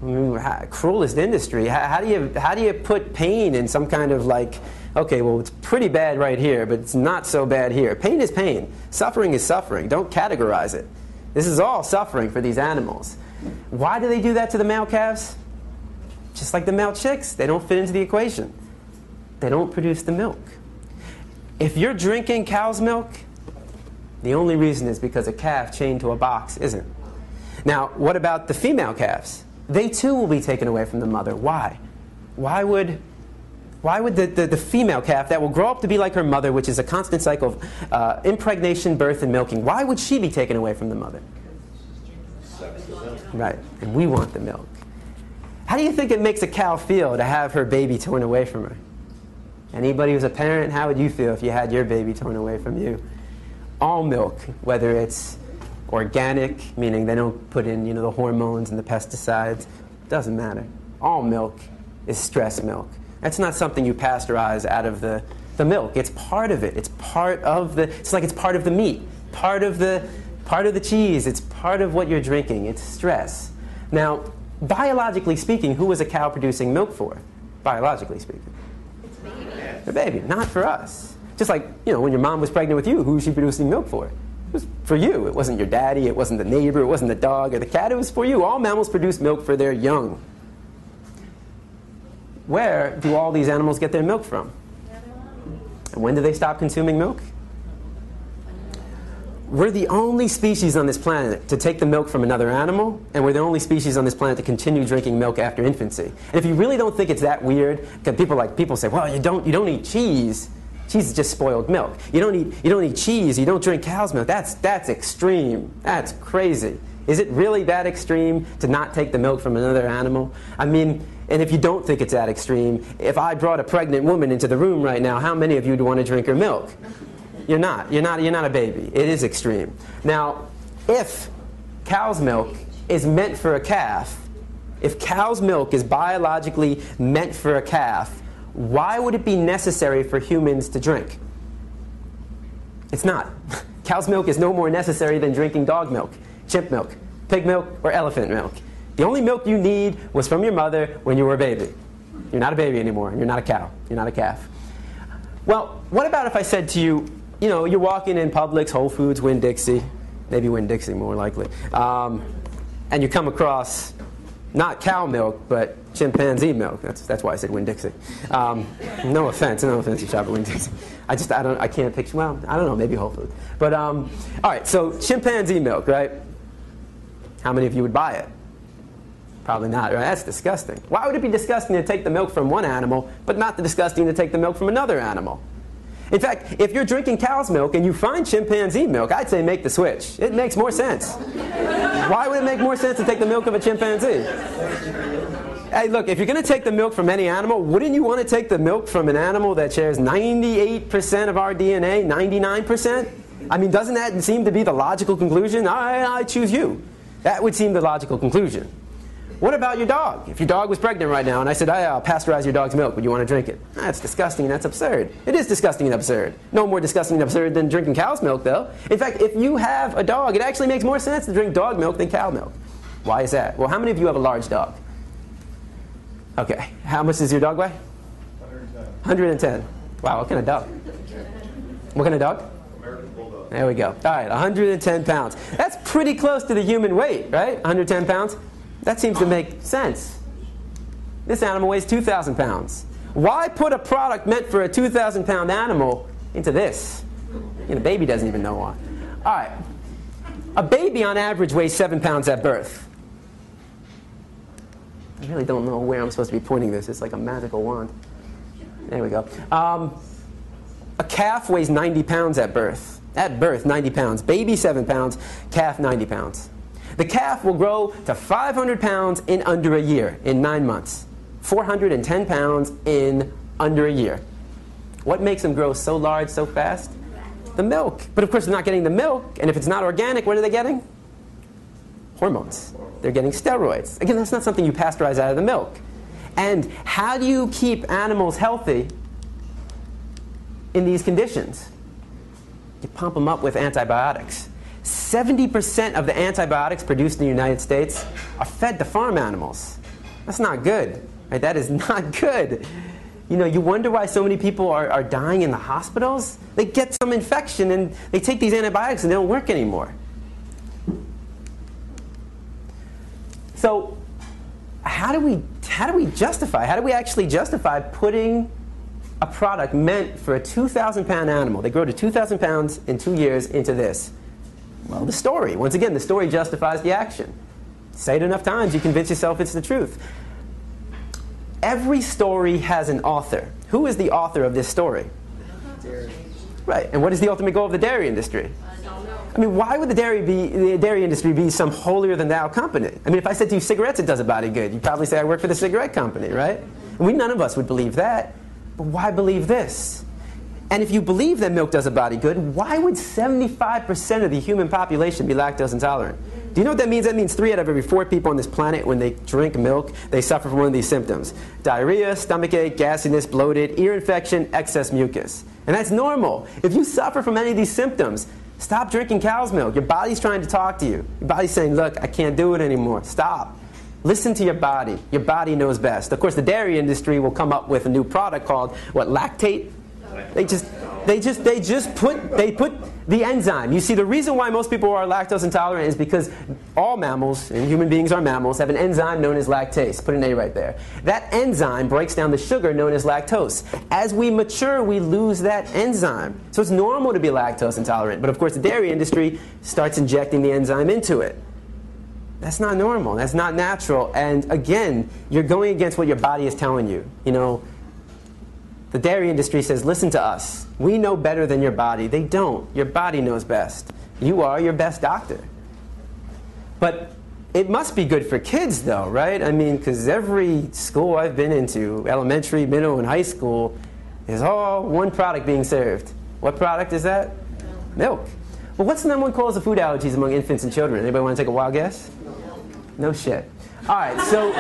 Cruelest industry. How do you put pain in some kind of okay, well, it's pretty bad right here, but it's not so bad here. Pain is pain. Suffering is suffering. Don't categorize it. This is all suffering for these animals. Why do they do that to the male calves? Just like the male chicks, they don't fit into the equation. They don't produce the milk. If you're drinking cow's milk, the only reason is because a calf chained to a box isn't. Now, what about the female calves? They too will be taken away from the mother. Why? Why would the female calf that will grow up to be like her mother, which is a constant cycle of impregnation, birth, and milking, why would she be taken away from the mother? Right, and we want the milk. How do you think it makes a cow feel to have her baby torn away from her? Anybody who's a parent, how would you feel if you had your baby torn away from you? All milk, whether it's organic, meaning they don't put in the hormones and the pesticides, doesn't matter. All milk is stress milk. That's not something you pasteurize out of the milk. It's part of it. It's part of it's like it's part of the meat, part of the cheese. It's part of what you're drinking. It's stress. Now, biologically speaking, who was a cow producing milk for? Biologically speaking. The baby, not for us. Just like, when your mom was pregnant with you, who was she producing milk for? It was for you. It wasn't your daddy, it wasn't the neighbor, it wasn't the dog or the cat, it was for you. All mammals produce milk for their young. Where do all these animals get their milk from? And when do they stop consuming milk? We're the only species on this planet to take the milk from another animal, and we're the only species on this planet to continue drinking milk after infancy. And if you really don't think it's that weird, because people say, well, you don't eat cheese. Cheese is just spoiled milk. You don't eat cheese. You don't drink cow's milk. That's extreme. That's crazy. Is it really that extreme to not take the milk from another animal? I mean, and if you don't think it's that extreme, if I brought a pregnant woman into the room right now, how many of you would want to drink her milk? You're not. You're not a baby. It is extreme. Now, if cow's milk is meant for a calf, if cow's milk is biologically meant for a calf, why would it be necessary for humans to drink? It's not. Cow's milk is no more necessary than drinking dog milk, chimp milk, pig milk, or elephant milk. The only milk you need was from your mother when you were a baby. You're not a baby anymore. You're not a cow. You're not a calf. Well, what about if I said to you, you're walking in Publix, Whole Foods, Winn-Dixie, maybe Winn-Dixie more likely, and you come across not cow milk, but chimpanzee milk. That's why I said Winn-Dixie. No offense to shop at Winn-Dixie. I can't picture, well, I don't know, maybe Whole Foods. But, all right, so chimpanzee milk, right? How many of you would buy it? Probably not, right? That's disgusting. Why would it be disgusting to take the milk from one animal, but not disgusting to take the milk from another animal? In fact, if you're drinking cow's milk and you find chimpanzee milk, I'd say make the switch. It makes more sense. Why would it make more sense to take the milk of a chimpanzee? Hey, look, if you're going to take the milk from any animal, wouldn't you want to take the milk from an animal that shares 98% of our DNA, 99%? I mean, doesn't that seem to be the logical conclusion? I choose you. That would seem the logical conclusion. What about your dog? If your dog was pregnant right now and I said, I'll pasteurize your dog's milk, would you want to drink it? That's disgusting and that's absurd. It is disgusting and absurd. No more disgusting and absurd than drinking cow's milk, though. In fact, if you have a dog, it actually makes more sense to drink dog milk than cow milk. Why is that? Well, how many of you have a large dog? Okay. How much does your dog weigh? 110. Wow, what kind of dog? What kind of dog? American Bulldog. There we go. All right, 110 pounds. That's pretty close to the human weight, right? 110 pounds? That seems to make sense. This animal weighs 2,000 pounds. Why put a product meant for a 2,000-pound animal into this? You know, baby doesn't even know why. All right. A baby on average weighs 7 pounds at birth. I really don't know where I'm supposed to be pointing this. It's like a magical wand. There we go. A calf weighs 90 pounds at birth. At birth, 90 pounds. Baby, 7 pounds. Calf, 90 pounds. The calf will grow to 500 pounds in under a year, in 9 months. 410 pounds in under a year. What makes them grow so large so fast? The milk. But of course they're not getting the milk, and if it's not organic, what are they getting? Hormones. They're getting steroids. Again, that's not something you pasteurize out of the milk. And how do you keep animals healthy in these conditions? You pump them up with antibiotics. 70% of the antibiotics produced in the United States are fed to farm animals. That's not good. Right? That is not good. You know, you wonder why so many people are dying in the hospitals. They get some infection and they take these antibiotics and they don't work anymore. So how do we actually justify putting a product meant for a 2,000-pound animal? They grow to 2,000 pounds in 2 years into this. Well, the story. Once again, the story justifies the action. Say it enough times, you convince yourself it's the truth. Every story has an author. Who is the author of this story? Dairy. Right. And what is the ultimate goal of the dairy industry? I mean, why would the dairy industry be some holier-than-thou company? I mean, if I said to you, cigarettes, it does a body good, you'd probably say I work for the cigarette company, right? And none of us would believe that. But why believe this? And if you believe that milk does a body good, why would 75% of the human population be lactose intolerant? Do you know what that means? That means 3 out of every 4 people on this planet, when they drink milk, they suffer from one of these symptoms. Diarrhea, stomachache, gasiness, bloated, ear infection, excess mucus. And that's normal. If you suffer from any of these symptoms, stop drinking cow's milk. Your body's trying to talk to you. Your body's saying, look, I can't do it anymore. Stop. Listen to your body. Your body knows best. Of course, the dairy industry will come up with a new product called, lactate? They put the enzyme. You see, the reason why most people are lactose intolerant is because all mammals, and human beings are mammals, have an enzyme known as lactase. Put an A right there. That enzyme breaks down the sugar known as lactose. As we mature, we lose that enzyme. So it's normal to be lactose intolerant. But of course, the dairy industry starts injecting the enzyme into it. That's not normal. That's not natural. And again, you're going against what your body is telling you. You know, the dairy industry says, listen to us. We know better than your body. They don't. Your body knows best. You are your best doctor. But it must be good for kids, though, right? I mean, because every school I've been into, elementary, middle, and high school, is all one product being served. What product is that? Milk. Well, what's the number one cause of food allergies among infants and children? Anybody want to take a wild guess? No shit. All right, so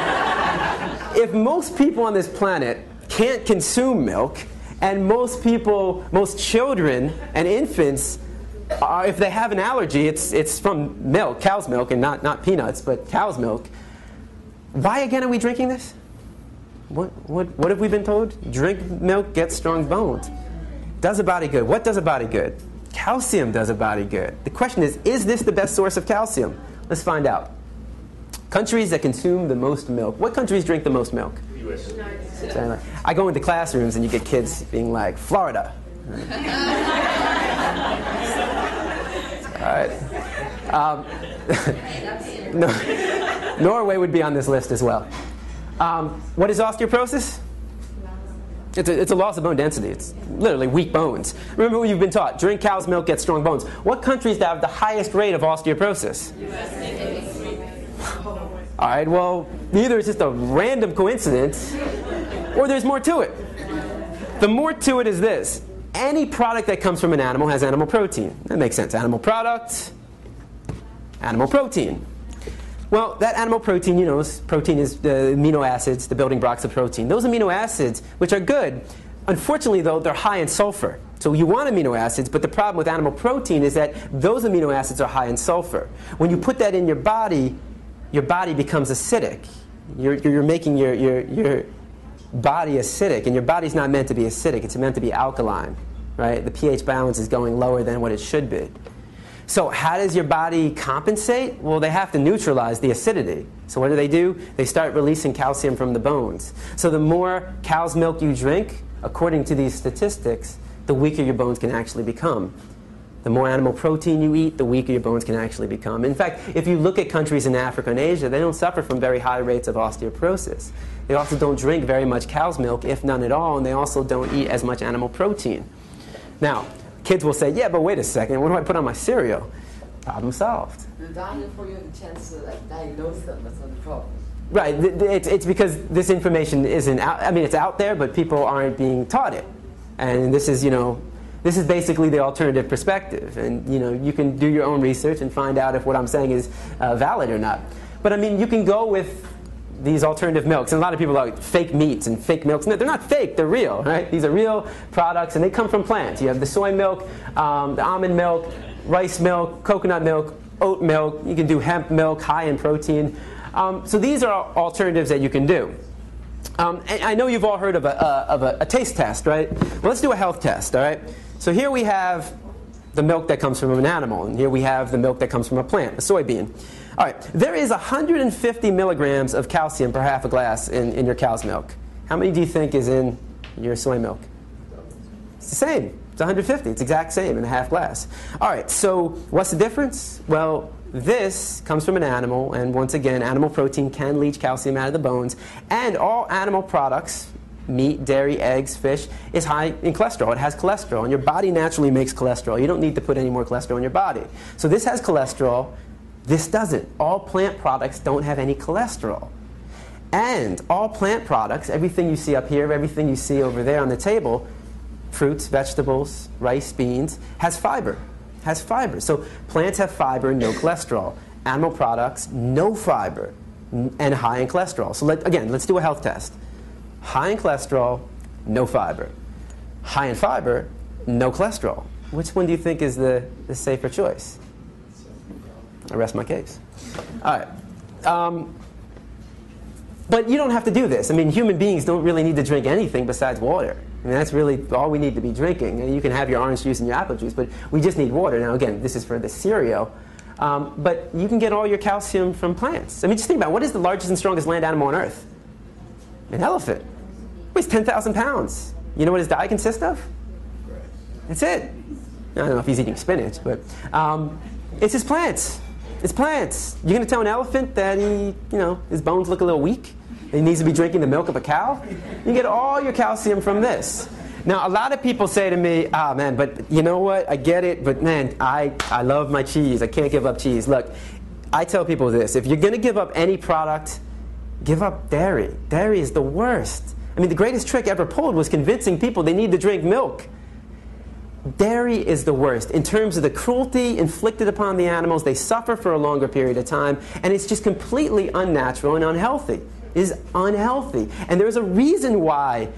if most people on this planet can't consume milk, and most children and infants, if they have an allergy, it's from milk, cow's milk, and not peanuts, but cow's milk. Why again are we drinking this? What have we been told? Drink milk, get strong bones. Does a body good. What does a body good? Calcium does a body good. The question is this the best source of calcium? Let's find out. Countries that consume the most milk. What countries drink the most milk? U.S. I go into classrooms and you get kids being like, Florida. All right. Norway would be on this list as well. What is osteoporosis? It's a loss of bone density. It's literally weak bones. Remember what you've been taught. Drink cow's milk, get strong bones. What countries have the highest rate of osteoporosis? All right, well, either it's just a random coincidence or there's more to it. The more to it is this. Any product that comes from an animal has animal protein. That makes sense. Animal product, animal protein. Well, that animal protein, protein is the amino acids, the building blocks of protein. Those amino acids, which are good, unfortunately, though, they're high in sulfur. So you want amino acids, but the problem with animal protein is that those amino acids are high in sulfur. When you put that in your body becomes acidic. You're making your body acidic, and your body's not meant to be acidic. It's meant to be alkaline, right? The pH balance is going lower than what it should be. So how does your body compensate? Well, they have to neutralize the acidity. So what do? They start releasing calcium from the bones. So the more cow's milk you drink, according to these statistics, the weaker your bones can actually become. The more animal protein you eat, the weaker your bones can actually become. In fact, if you look at countries in Africa and Asia, they don't suffer from very high rates of osteoporosis. They also don't drink very much cow's milk, if none at all, and they also don't eat as much animal protein. Now, kids will say, yeah, but wait a second, what do I put on my cereal? Problem solved. The diet for you the chance to diagnose them, that's not the problem. Right, it's because this information isn't out, it's out there, but people aren't being taught it. And this is basically the alternative perspective. And, you can do your own research and find out if what I'm saying is valid or not. But, you can go with these alternative milks. And a lot of people are like fake meats and fake milks. No, they're not fake, they're real, right? These are real products, and they come from plants. You have the soy milk, the almond milk, rice milk, coconut milk, oat milk. You can do hemp milk, high in protein. So these are alternatives that you can do. And I know you've all heard of a taste test, right? Well, let's do a health test, all right? So here we have the milk that comes from an animal, and here we have the milk that comes from a plant, a soybean. All right, there is 150 milligrams of calcium per half a glass in your cow's milk. How many do you think is in your soy milk? It's the same. It's 150. It's the exact same in a half glass. All right, so what's the difference? Well, this comes from an animal, and once again, animal protein can leach calcium out of the bones, and all animal products, meat, dairy, eggs, fish, is high in cholesterol. It has cholesterol, and your body naturally makes cholesterol. You don't need to put any more cholesterol in your body. So this has cholesterol. This doesn't. All plant products don't have any cholesterol. And all plant products, everything you see up here, everything you see over there on the table, fruits, vegetables, rice, beans, has fiber. Has fiber. So plants have fiber and no cholesterol. Animal products, no fiber and high in cholesterol. So let's do a health test. High in cholesterol, no fiber. High in fiber, no cholesterol. Which one do you think is the safer choice? I rest my case. All right. But you don't have to do this. Human beings don't really need to drink anything besides water. That's really all we need to be drinking. You can have your orange juice and your apple juice, but we just need water. Now, again, this is for the cereal. But you can get all your calcium from plants. Just think about it. What is the largest and strongest land animal on Earth? An elephant. Weighs 10,000 pounds. You know what his diet consists of? That's it. I don't know if he's eating spinach, but it's his plants. It's plants. You're going to tell an elephant that his bones look a little weak? He needs to be drinking the milk of a cow? You get all your calcium from this. Now, a lot of people say to me, man, but you know what? I get it, but man, I love my cheese. I can't give up cheese. Look, I tell people this. If you're going to give up any product, give up dairy. Dairy is the worst. The greatest trick ever pulled was convincing people they need to drink milk. Dairy is the worst. In terms of the cruelty inflicted upon the animals, they suffer for a longer period of time, and it's just completely unnatural and unhealthy. It is unhealthy. And there's a reason why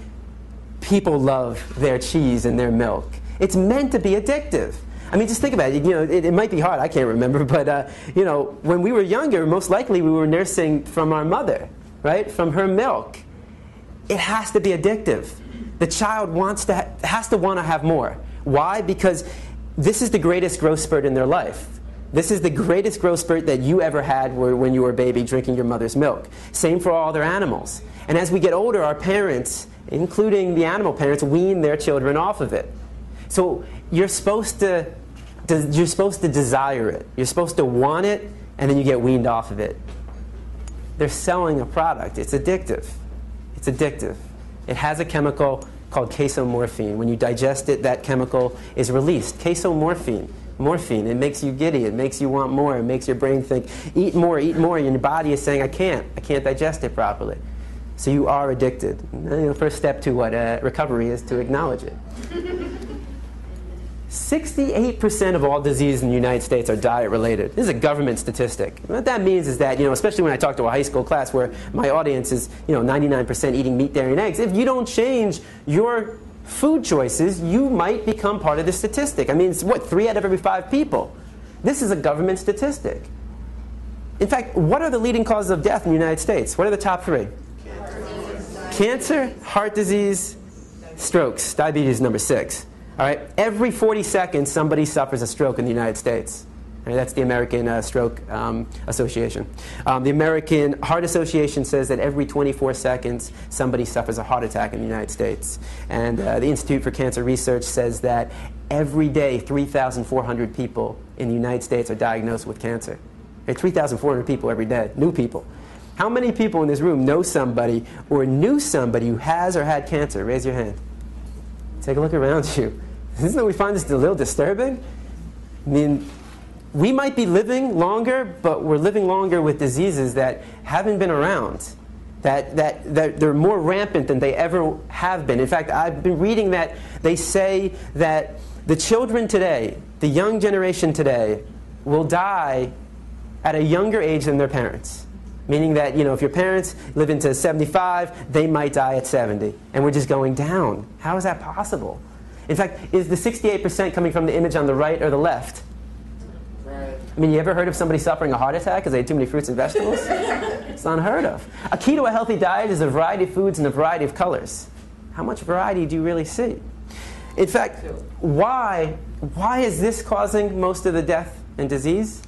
people love their cheese and their milk. It's meant to be addictive. Just think about it. It might be hard. I can't remember. But, when we were younger, most likely we were nursing from our mother, right? From her milk. It has to be addictive. The child has to want to have more. Why? Because this is the greatest growth spurt in their life. This is the greatest growth spurt that you ever had when you were a baby drinking your mother's milk. Same for all other animals. And as we get older, our parents, including the animal parents, wean their children off of it. So you're supposed to you're supposed to desire it. You're supposed to want it, and then you get weaned off of it. They're selling a product. It's addictive. It's addictive. It has a chemical called casomorphine. When you digest it, that chemical is released. Casomorphine. Morphine. It makes you giddy. It makes you want more. It makes your brain think, eat more, eat more. And your body is saying, I can't digest it properly. So you are addicted. And the first step to recovery is to acknowledge it. 68% of all diseases in the United States are diet-related. This is a government statistic. What that means is that, especially when I talk to a high school class where my audience is, 99% eating meat, dairy, and eggs, if you don't change your food choices, you might become part of the statistic. I mean, it's 3 out of every 5 people. This is a government statistic. In fact, what are the leading causes of death in the United States? What are the top 3? Cancer, heart disease, strokes. Diabetes is number 6. All right? Every 40 seconds, somebody suffers a stroke in the United States. Right? That's the American Stroke Association. The American Heart Association says that every 24 seconds, somebody suffers a heart attack in the United States. And the Institute for Cancer Research says that every day, 3,400 people in the United States are diagnosed with cancer. Okay, 3,400 people every day, new people. How many people in this room know somebody or knew somebody who has or had cancer? Raise your hand. Take a look around you. Isn't we find this a little disturbing? I mean, we might be living longer, but we're living longer with diseases that haven't been around, that they're more rampant than they ever have been. In fact, I've been reading that they say that the children today, the young generation today, will die at a younger age than their parents. Meaning that, if your parents live into 75, they might die at 70. And we're just going down. How is that possible? In fact, is the 68% coming from the image on the right or the left? Right. I mean, you ever heard of somebody suffering a heart attack because they ate too many fruits and vegetables? It's unheard of. A key to a healthy diet is a variety of foods and a variety of colors. How much variety do you really see? In fact, why is this causing most of the death and disease?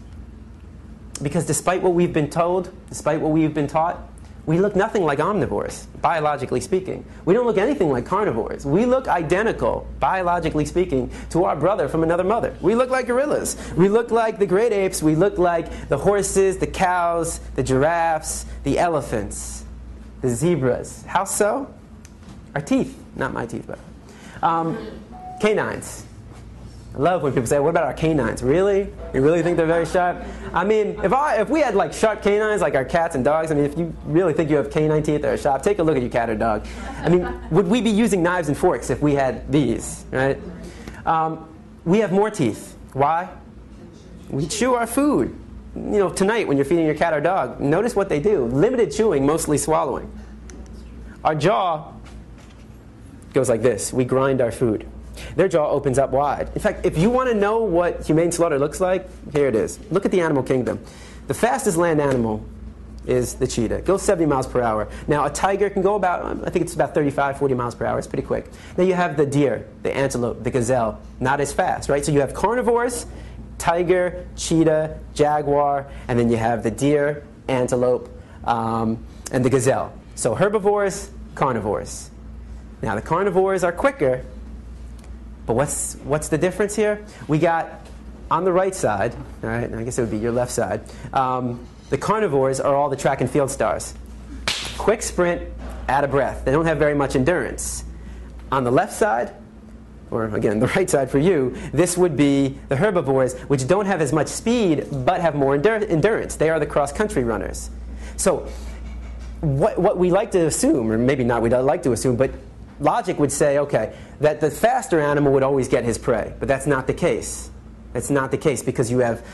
Because despite what we've been told, despite what we've been taught, we look nothing like omnivores, biologically speaking. We don't look anything like carnivores. We look identical, biologically speaking, to our brother from another mother. We look like gorillas. We look like the great apes. We look like the horses, the cows, the giraffes, the elephants, the zebras. How so? Our teeth. Not my teeth, but canines. I love when people say, what about our canines? Really? You really think they're very sharp? I mean, if we had sharp canines like our cats and dogs, I mean, if you really think you have canine teeth that are sharp, take a look at your cat or dog. I mean, would we be using knives and forks if we had these, right? We have more teeth. Why? We chew our food. Tonight when you're feeding your cat or dog, notice what they do. Limited chewing, mostly swallowing. Our jaw goes like this. We grind our food. Their jaw opens up wide. In fact, if you want to know what humane slaughter looks like, here it is. Look at the animal kingdom. The fastest land animal is the cheetah. It goes 70 miles per hour. Now, a tiger can go about, I think it's about 35, 40 miles per hour. It's pretty quick. Then you have the deer, the antelope, the gazelle. Not as fast, right? So you have carnivores, tiger, cheetah, jaguar, and then you have the deer, antelope, and the gazelle. So herbivores, carnivores. Now, the carnivores are quicker. But what's the difference here? We got, on the right side, all right, I guess it would be your left side, the carnivores are all the track and field stars. Quick sprint, out of breath. They don't have very much endurance. On the left side, or again, the right side for you, this would be the herbivores, which don't have as much speed, but have more endurance. They are the cross-country runners. So what we like to assume, or maybe not we don't like to assume, but logic would say, okay, that the faster animal would always get his prey. But that's not the case. That's not the case because you have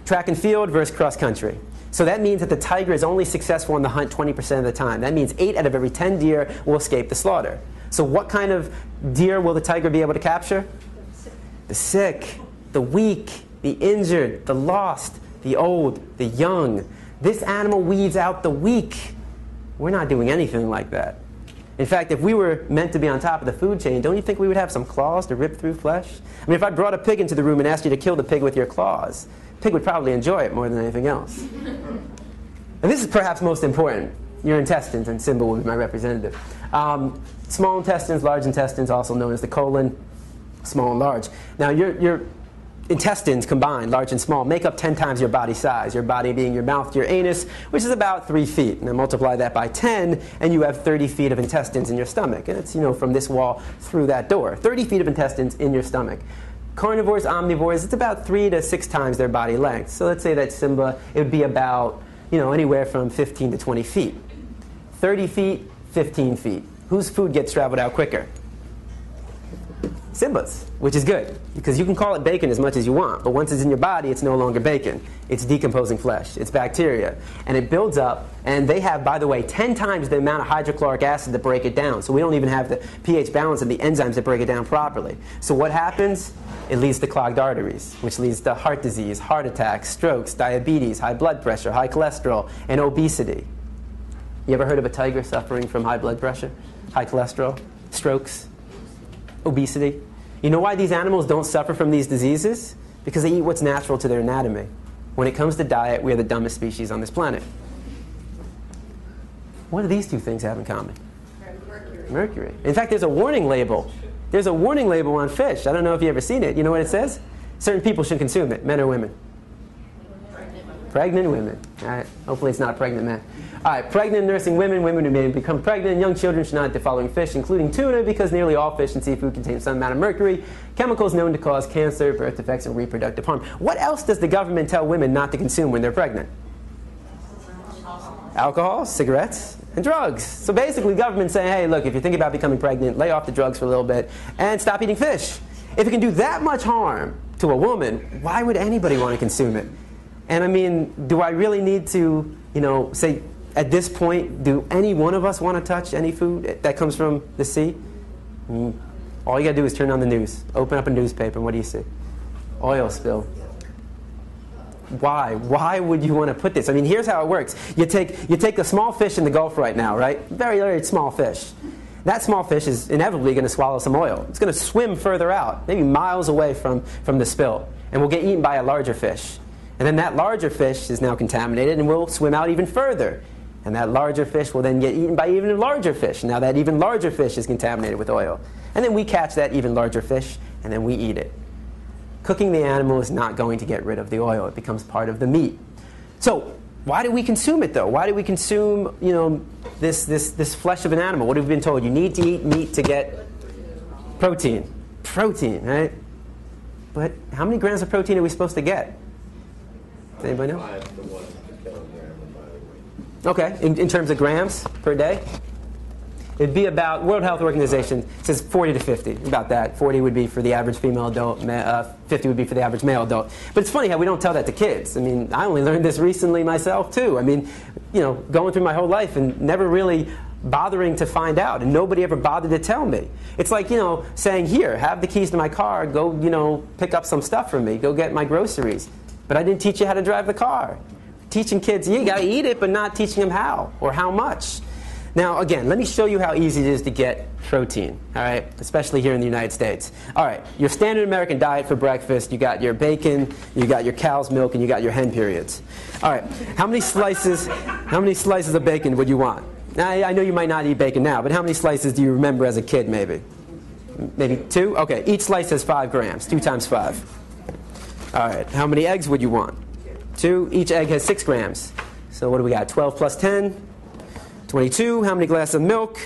track and field versus cross-country. So that means that the tiger is only successful in the hunt 20% of the time. That means 8 out of every 10 deer will escape the slaughter. So what kind of deer will the tiger be able to capture? The sick, the weak, the injured, the lost, the old, the young. This animal weeds out the weak. We're not doing anything like that. In fact, if we were meant to be on top of the food chain, don't you think we would have some claws to rip through flesh? I mean, if I brought a pig into the room and asked you to kill the pig with your claws, the pig would probably enjoy it more than anything else. And this is perhaps most important. Your intestines, and Simba will be my representative. Small intestines, large intestines, also known as the colon, small and large. Now, your intestines combined, large and small, make up 10 times your body size. Your body being your mouth to your anus, which is about 3 feet. Now multiply that by 10, and you have 30 feet of intestines in your stomach. And it's, from this wall through that door. 30 feet of intestines in your stomach. Carnivores, omnivores, it's about 3 to 6 times their body length. So let's say that Simba, it would be about, anywhere from 15 to 20 feet. 30 feet, 15 feet. Whose food gets traveled out quicker? Simba's, which is good, because you can call it bacon as much as you want, but once it's in your body, it's no longer bacon. It's decomposing flesh. It's bacteria. And it builds up, and they have, by the way, 10 times the amount of hydrochloric acid to break it down. So we don't even have the pH balance and the enzymes to break it down properly. So what happens? It leads to clogged arteries, which leads to heart disease, heart attacks, strokes, diabetes, high blood pressure, high cholesterol, and obesity. You ever heard of a tiger suffering from high blood pressure, high cholesterol, strokes, obesity? You know why these animals don't suffer from these diseases? Because they eat what's natural to their anatomy. When it comes to diet, we are the dumbest species on this planet. What do these two things have in common? Mercury. In fact, there's a warning label. There's a warning label on fish. I don't know if you've ever seen it. You know what it says? Certain people shouldn't consume it, men or women. Pregnant women. All right. Hopefully it's not pregnant men. All right. Pregnant nursing women, women who may become pregnant, young children should not eat the following fish, including tuna, because nearly all fish and seafood contain some amount of mercury, chemicals known to cause cancer, birth defects, and reproductive harm. What else does the government tell women not to consume when they're pregnant? Alcohol, cigarettes, and drugs. So basically, government's saying, hey, look, if you're thinking about becoming pregnant, lay off the drugs for a little bit and stop eating fish. If it can do that much harm to a woman, why would anybody want to consume it? And I mean, do I really need to, say, at this point, do any one of us want to touch any food that comes from the sea? All you got to do is turn on the news. Open up a newspaper, and what do you see? Oil spill. Why? Why would you want to put this? I mean, here's how it works. You take a small fish in the Gulf right now, right? Very, very small fish. That small fish is inevitably going to swallow some oil. It's going to swim further out, maybe miles away from the spill, and will get eaten by a larger fish. And then that larger fish is now contaminated and will swim out even further. And that larger fish will then get eaten by even larger fish. Now that even larger fish is contaminated with oil. And then we catch that even larger fish, and then we eat it. Cooking the animal is not going to get rid of the oil. It becomes part of the meat. So why do we consume it, though? Why do we consume, this flesh of an animal? What have we been told? You need to eat meat to get protein. Protein, right? But how many grams of protein are we supposed to get? Does anybody know? 5 to 1 kilogram of body weight. Okay, in terms of grams per day? It'd be about, World Health Organization says 40 to 50, about that. 40 would be for the average female adult, 50 would be for the average male adult. But it's funny how we don't tell that to kids. I mean, I only learned this recently myself, too. I mean, going through my whole life and never really bothering to find out, and nobody ever bothered to tell me. It's like, saying, here, have the keys to my car, go, pick up some stuff for me, go get my groceries. But I didn't teach you how to drive the car. Teaching kids, you got to eat it, but not teaching them how or how much. Now, again, let me show you how easy it is to get protein, all right, especially here in the United States. All right, your standard American diet for breakfast, you got your bacon, you got your cow's milk, and you got your hen periods. All right, how many slices of bacon would you want? Now, I know you might not eat bacon now, but how many slices do you remember as a kid, maybe? Maybe 2? Okay, each slice has 5 grams, 2 times 5. All right, how many eggs would you want? 2. Each egg has 6 grams. So what do we got? 12 plus 10? 22. How many glasses of milk?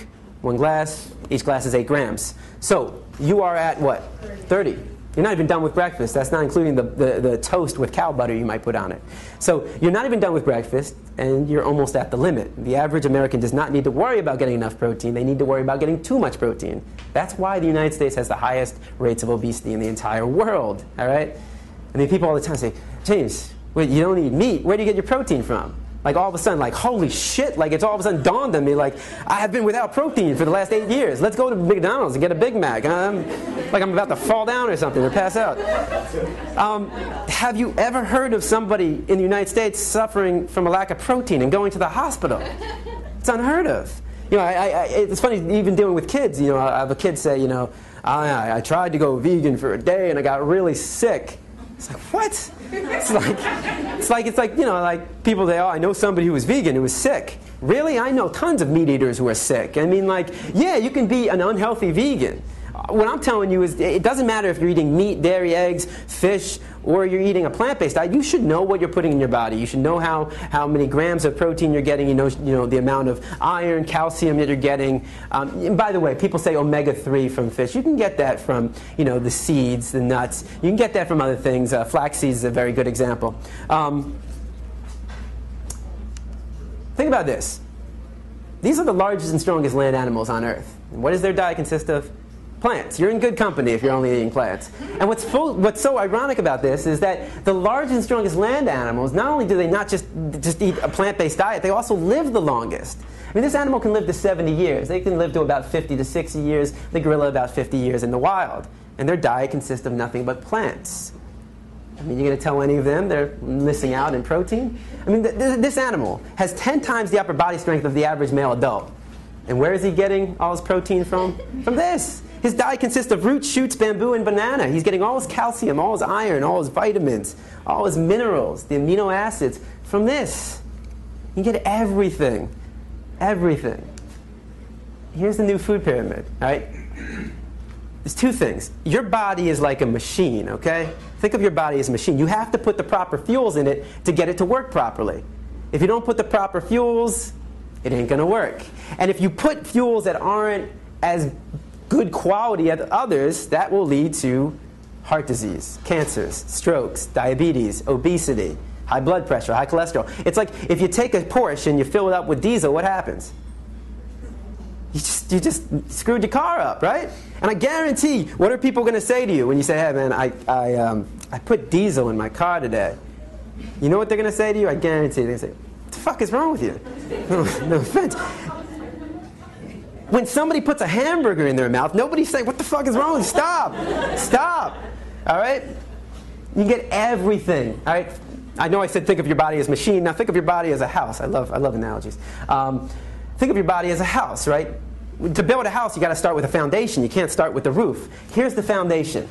1 glass. Each glass is 8 grams. So you are at what? 30. You're not even done with breakfast. That's not including the toast with cow butter you might put on it. So you're not even done with breakfast, and you're almost at the limit. The average American does not need to worry about getting enough protein. They need to worry about getting too much protein. That's why the United States has the highest rates of obesity in the entire world. All right? I mean, people all the time say, James, wait, you don't eat meat. Where do you get your protein from? Like all of a sudden, like, holy shit, like it's all of a sudden dawned on me, like, I have been without protein for the last 8 years. Let's go to McDonald's and get a Big Mac. Like I'm about to fall down or something or pass out. Have you ever heard of somebody in the United States suffering from a lack of protein and going to the hospital? It's unheard of. It's funny, even dealing with kids, I have a kid say, I tried to go vegan for a day and I got really sick. It's like, what? It's like people say, oh, I know somebody who was vegan who was sick. Really? I know tons of meat eaters who are sick. I mean, yeah, you can be an unhealthy vegan. What I'm telling you is it doesn't matter if you're eating meat, dairy, eggs, fish, or you're eating a plant-based diet. You should know what you're putting in your body. You should know how many grams of protein you're getting. You know the amount of iron, calcium that you're getting. And by the way, people say omega-3 from fish. You can get that from the seeds, the nuts. You can get that from other things. Flax seeds is a very good example. Think about this. These are the largest and strongest land animals on Earth. And what does their diet consist of? Plants. You're in good company if you're only eating plants. And what's so ironic about this is that the largest and strongest land animals, not only do they not just eat a plant-based diet, they also live the longest. I mean, this animal can live to 70 years. They can live to about 50 to 60 years. The gorilla about 50 years in the wild. And their diet consists of nothing but plants. I mean, you're going to tell any of them they're missing out in protein? I mean, this animal has 10 times the upper body strength of the average male adult. And where is he getting all his protein from? From this. His diet consists of roots, shoots, bamboo, and banana. He's getting all his calcium, all his iron, all his vitamins, all his minerals, the amino acids from this. You get everything. Everything. Here's the new food pyramid, all right? There's two things. Your body is like a machine, okay? Think of your body as a machine. You have to put the proper fuels in it to get it to work properly. If you don't put the proper fuels, it ain't going to work. And if you put fuels that aren't as good quality as others, that will lead to heart disease, cancers, strokes, diabetes, obesity, high blood pressure, high cholesterol. It's like if you take a Porsche and you fill it up with diesel, what happens? You just screwed your car up, right? And I guarantee, what are people going to say to you when you say, hey man, I put diesel in my car today? You know what they're going to say to you? I guarantee they're going to say, what the fuck is wrong with you? No offense. When somebody puts a hamburger in their mouth, nobody's saying, what the fuck is wrong with you? Stop. Stop. All right? You get everything. All right? I know I said think of your body as a machine. Now think of your body as a house. I love analogies. Think of your body as a house, right? To build a house, you got to start with a foundation. You can't start with the roof. Here's the foundation.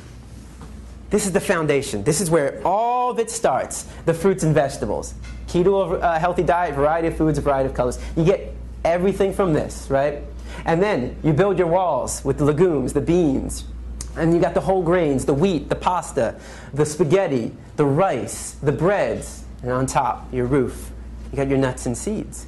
This is the foundation. This is where all of it starts. The fruits and vegetables. Keto, healthy diet, variety of foods, a variety of colors. You get everything from this, right? And then you build your walls with the legumes, the beans. And you got the whole grains, the wheat, the pasta, the spaghetti, the rice, the breads. And on top, your roof. You got your nuts and seeds.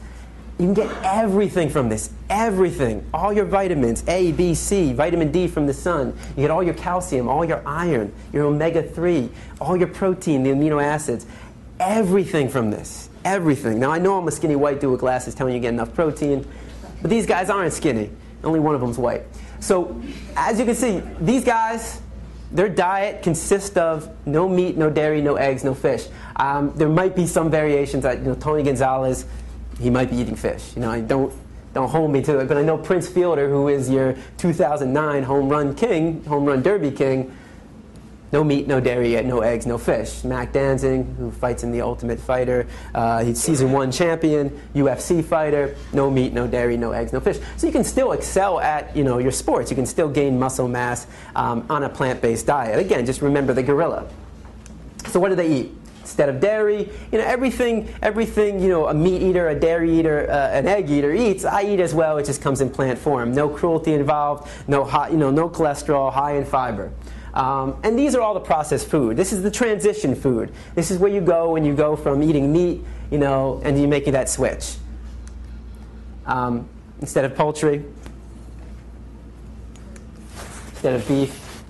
You can get everything from this. Everything. All your vitamins, A, B, C, vitamin D from the sun. You get all your calcium, all your iron, your omega-3, all your protein, the amino acids. Everything from this. Everything. Now, I know I'm a skinny white dude with glasses telling you get enough protein, but these guys aren't skinny. Only one of them's white. So, as you can see, these guys, their diet consists of no meat, no dairy, no eggs, no fish. There might be some variations. Tony Gonzalez, he might be eating fish. Don't hold me to it. But I know Prince Fielder, who is your 2009 home run derby king, no meat, no dairy, no eggs, no fish. Mac Danzig, who fights in The Ultimate Fighter, he's season 1 champion, UFC fighter, no meat, no dairy, no eggs, no fish. So you can still excel at your sports. You can still gain muscle mass on a plant-based diet. Again, just remember the gorilla. So what do they eat? Instead of dairy, everything a meat eater, a dairy eater, an egg eater eats, I eat as well. It just comes in plant form. No cruelty involved, no cholesterol, high in fiber. And these are all the processed food. This is the transition food. This is where you go when you go from eating meat, and you're making that switch. Instead of poultry, instead of beef,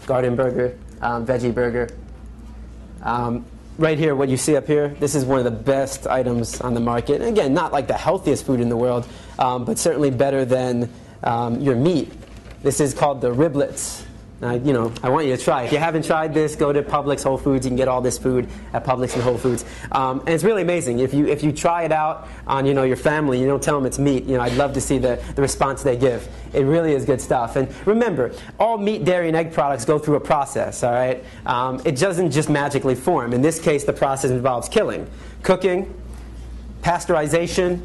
garden burger, veggie burger. Right here, what you see up here, this is one of the best items on the market. And again, not like the healthiest food in the world, but certainly better than your meat. This is called the riblets. I want you to try. If you haven't tried this, go to Publix, Whole Foods. You can get all this food at Publix and Whole Foods. And it's really amazing. If you try it out on your family, you don't tell them it's meat. I'd love to see the response they give. It really is good stuff. And remember, all meat, dairy, and egg products go through a process. All right, it doesn't just magically form. In this case, the process involves killing, cooking, pasteurization,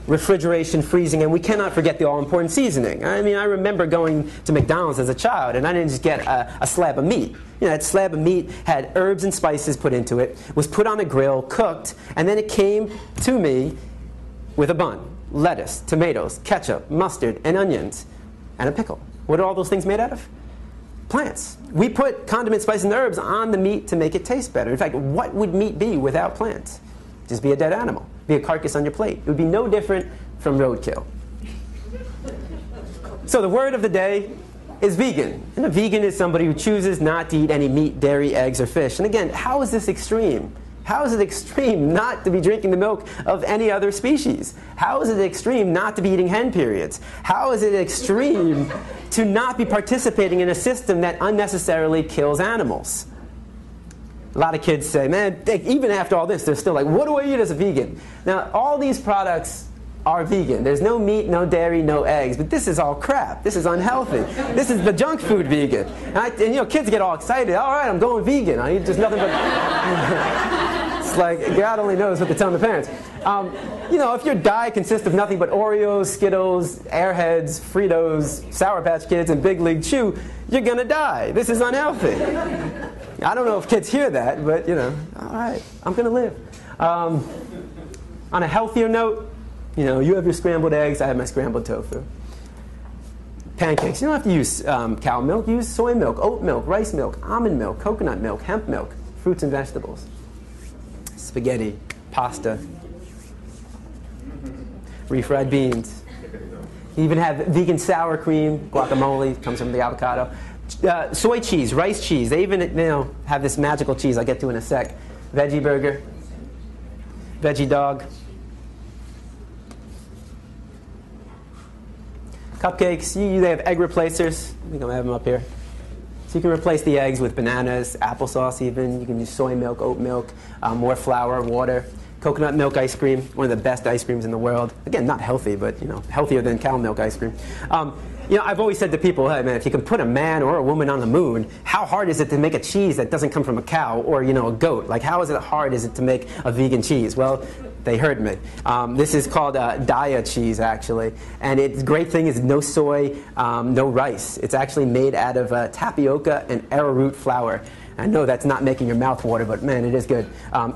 refrigeration, freezing, and we cannot forget the all-important seasoning. I mean, I remember going to McDonald's as a child, and I didn't just get a slab of meat. That slab of meat had herbs and spices put into it, was put on a grill, cooked, and then it came to me with a bun, lettuce, tomatoes, ketchup, mustard, and onions, and a pickle. What are all those things made out of? Plants. We put condiments, spices, and herbs on the meat to make it taste better. In fact, what would meat be without plants? Just be a dead animal. Be a carcass on your plate. It would be no different from roadkill. So the word of the day is vegan. And a vegan is somebody who chooses not to eat any meat, dairy, eggs, or fish. And again, how is this extreme? How is it extreme not to be drinking the milk of any other species? How is it extreme not to be eating hen periods? How is it extreme to not be participating in a system that unnecessarily kills animals? A lot of kids say, man, even after all this, they're still like, what do I eat as a vegan? Now, all these products are vegan. There's no meat, no dairy, no eggs, but this is all crap. This is unhealthy. This is the junk food vegan. And you know, kids get all excited. All right, I'm going vegan. I eat just nothing but... It's like, God only knows what they're telling the parents. You know, if your diet consists of nothing but Oreos, Skittles, Airheads, Fritos, Sour Patch Kids, and Big League Chew, you're going to die. This is unhealthy. I don't know if kids hear that, but, you know, all right, I'm going to live. On a healthier note, you know, you have your scrambled eggs, I have my scrambled tofu. Pancakes, you don't have to use cow milk. Use soy milk, oat milk, rice milk, almond milk, coconut milk, hemp milk, fruits and vegetables. Spaghetti, pasta, refried beans. You even have vegan sour cream, guacamole, comes from the avocado. Soy cheese, rice cheese. They even have this magical cheese I'll get to in a sec. Veggie burger, veggie dog. Cupcakes, they have egg replacers. I think I'm going to have them up here. So you can replace the eggs with bananas, applesauce even. You can use soy milk, oat milk, more flour, water. Coconut milk ice cream, one of the best ice creams in the world. Again, not healthy, but you know, healthier than cow milk ice cream. You know, I've always said to people, hey man, if you can put a man or a woman on the moon, how hard is it to make a cheese that doesn't come from a cow or, you know, a goat? Like, how hard is it to make a vegan cheese? Well, they heard me. This is called Daya cheese, actually. And its great thing is no soy, no rice. It's actually made out of tapioca and arrowroot flour. I know that's not making your mouth water, but man, it is good.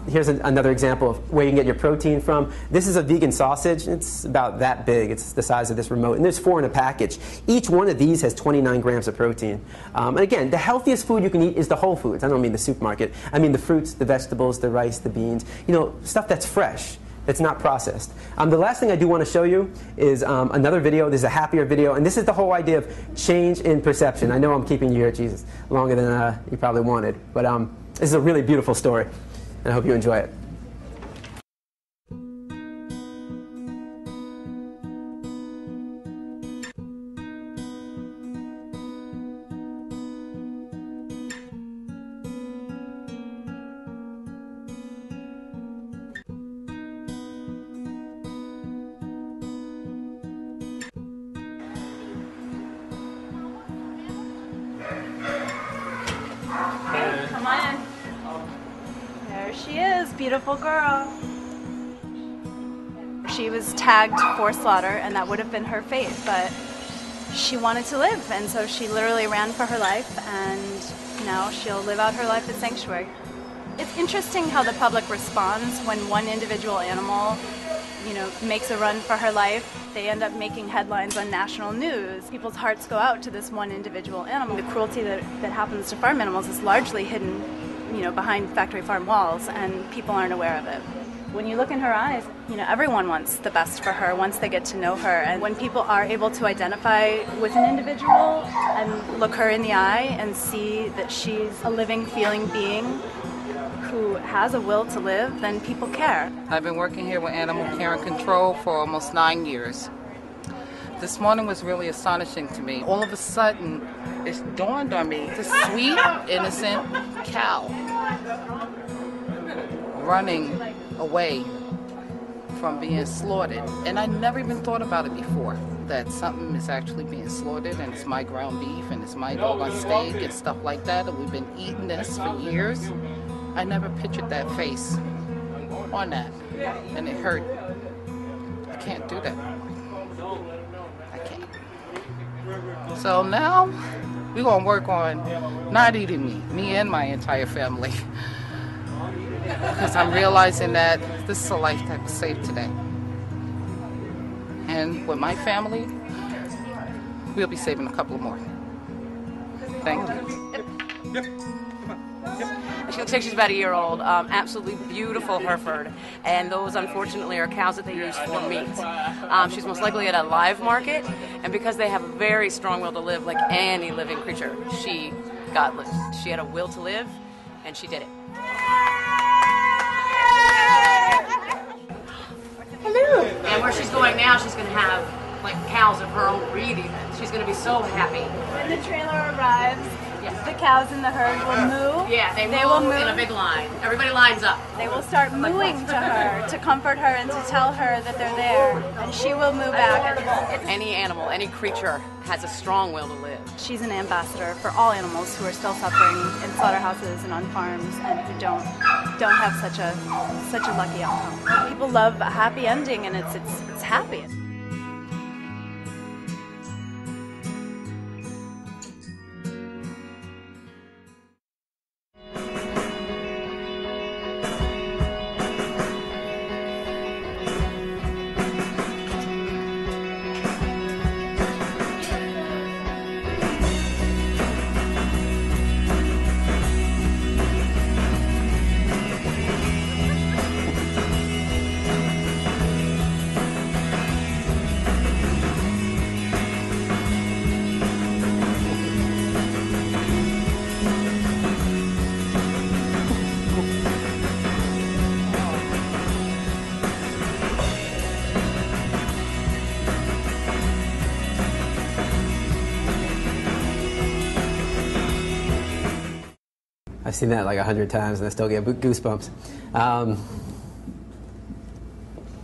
Here's another example of where you can get your protein from. This is a vegan sausage. It's about that big. It's the size of this remote. And there's 4 in a package. Each one of these has 29 grams of protein. And again, the healthiest food you can eat is the whole foods. I don't mean the supermarket. I mean the fruits, the vegetables, the rice, the beans. You know, stuff that's fresh. It's not processed. The last thing I do want to show you is another video. This is a happier video, and this is the whole idea of change in perception. I know I'm keeping you here, Jesus, longer than you probably wanted, but this is a really beautiful story, and I hope you enjoy it. Come on in. There she is, beautiful girl. She was tagged for slaughter, and that would have been her fate, but she wanted to live, and so she literally ran for her life, and now she'll live out her life at sanctuary. It's interesting how the public responds when one individual animal, you know, makes a run for her life. They end up making headlines on national news. People's hearts go out to this one individual animal. The cruelty that happens to farm animals is largely hidden, you know, behind factory farm walls, and people aren't aware of it. When you look in her eyes, you know, everyone wants the best for her once they get to know her. And when people are able to identify with an individual and look her in the eye and see that she's a living, feeling being who has a will to live, then people care. I've been working here with animal care and control for almost 9 years. This morning was really astonishing to me. All of a sudden, it dawned on me, this sweet, innocent cow running away from being slaughtered. And I never even thought about it before, that something is actually being slaughtered and it's my ground beef and it's my dog on steak and stuff like that, and we've been eating this for years. I never pictured that face on that, and it hurt. I can't do that. I can't. So now we're gonna work on not eating me and my entire family, because I'm realizing that this is a life that was saved today. And with my family, we'll be saving a couple more. Thank you. She looks like she's about a year old. Absolutely beautiful Hereford. And those, unfortunately, are cows that they use for meat. She's most likely at a live market. And because they have a very strong will to live, like any living creature, she got loose. She had a will to live, and she did it. Hello. And where she's going now, she's going to have like cows of her own breed even. She's going to be so happy. When the trailer arrives, the cows in the herd will moo. Yeah, they will move moo. in a big line. Everybody lines up. They will start mooing to her, to comfort her and to tell her that they're there. And she will moo back. Any animal, any creature has a strong will to live. She's an ambassador for all animals who are still suffering in slaughterhouses and on farms and who don't have such a lucky outcome. People love a happy ending, and it's happy. I've seen that like 100 times and I still get goosebumps.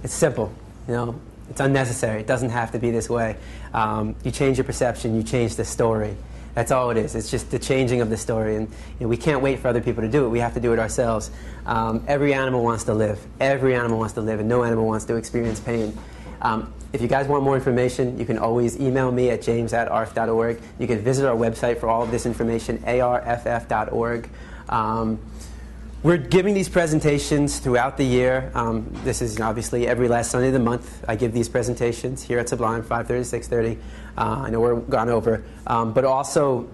It's simple, you know. It's unnecessary. It doesn't have to be this way. You change your perception, you change the story. That's all it is. It's just the changing of the story. And you know, we can't wait for other people to do it. We have to do it ourselves. Every animal wants to live. Every animal wants to live, and no animal wants to experience pain. If you guys want more information, you can always email me at james@arff.org. You can visit our website for all of this information, arff.org. We're giving these presentations throughout the year. This is obviously every last Sunday of the month. I give these presentations here at Sublime, 5:30 to 6:30. I know we're gone over. But also,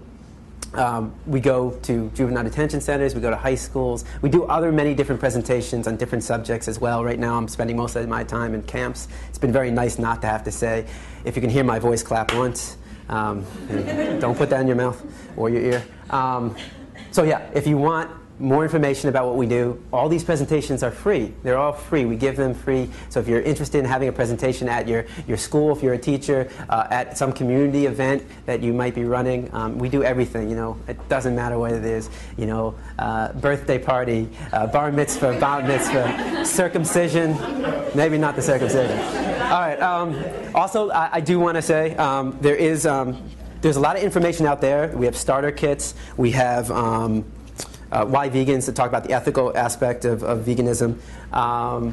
we go to juvenile detention centers, we go to high schools. We do many different presentations on different subjects as well. Right now I'm spending most of my time in camps. It's been very nice not to have to say, if you can hear my voice, clap once. Don't put that in your mouth or your ear. So yeah, if you want more information about what we do, all these presentations are free. They're all free. We give them free. So if you're interested in having a presentation at your school, if you're a teacher, at some community event that you might be running, we do everything. You know, it doesn't matter what it is. You know, birthday party, bar mitzvah, bat mitzvah, circumcision. Maybe not the circumcision. All right. Also, I do want to say there's a lot of information out there. We have starter kits. We have Why Vegans, to talk about the ethical aspect of veganism.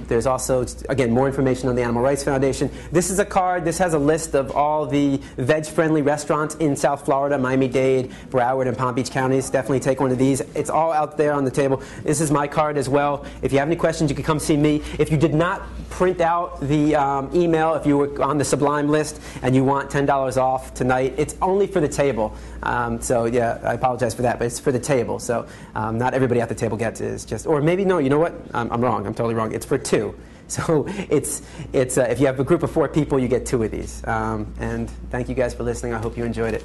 There's also, again, more information on the Animal Rights Foundation. This is a card. This has a list of all the veg-friendly restaurants in South Florida, Miami-Dade, Broward, and Palm Beach counties. Definitely take one of these. It's all out there on the table. This is my card as well. If you have any questions, you can come see me. If you did not print out the email, if you were on the Sublime list and you want $10 off tonight, it's only for the table. So yeah, I apologize for that, but it's for the table. So not everybody at the table gets it. It's just, or maybe no, you know what? I'm wrong. I'm totally wrong. It's for two. So it's if you have a group of 4 people, you get 2 of these. And thank you guys for listening. I hope you enjoyed it.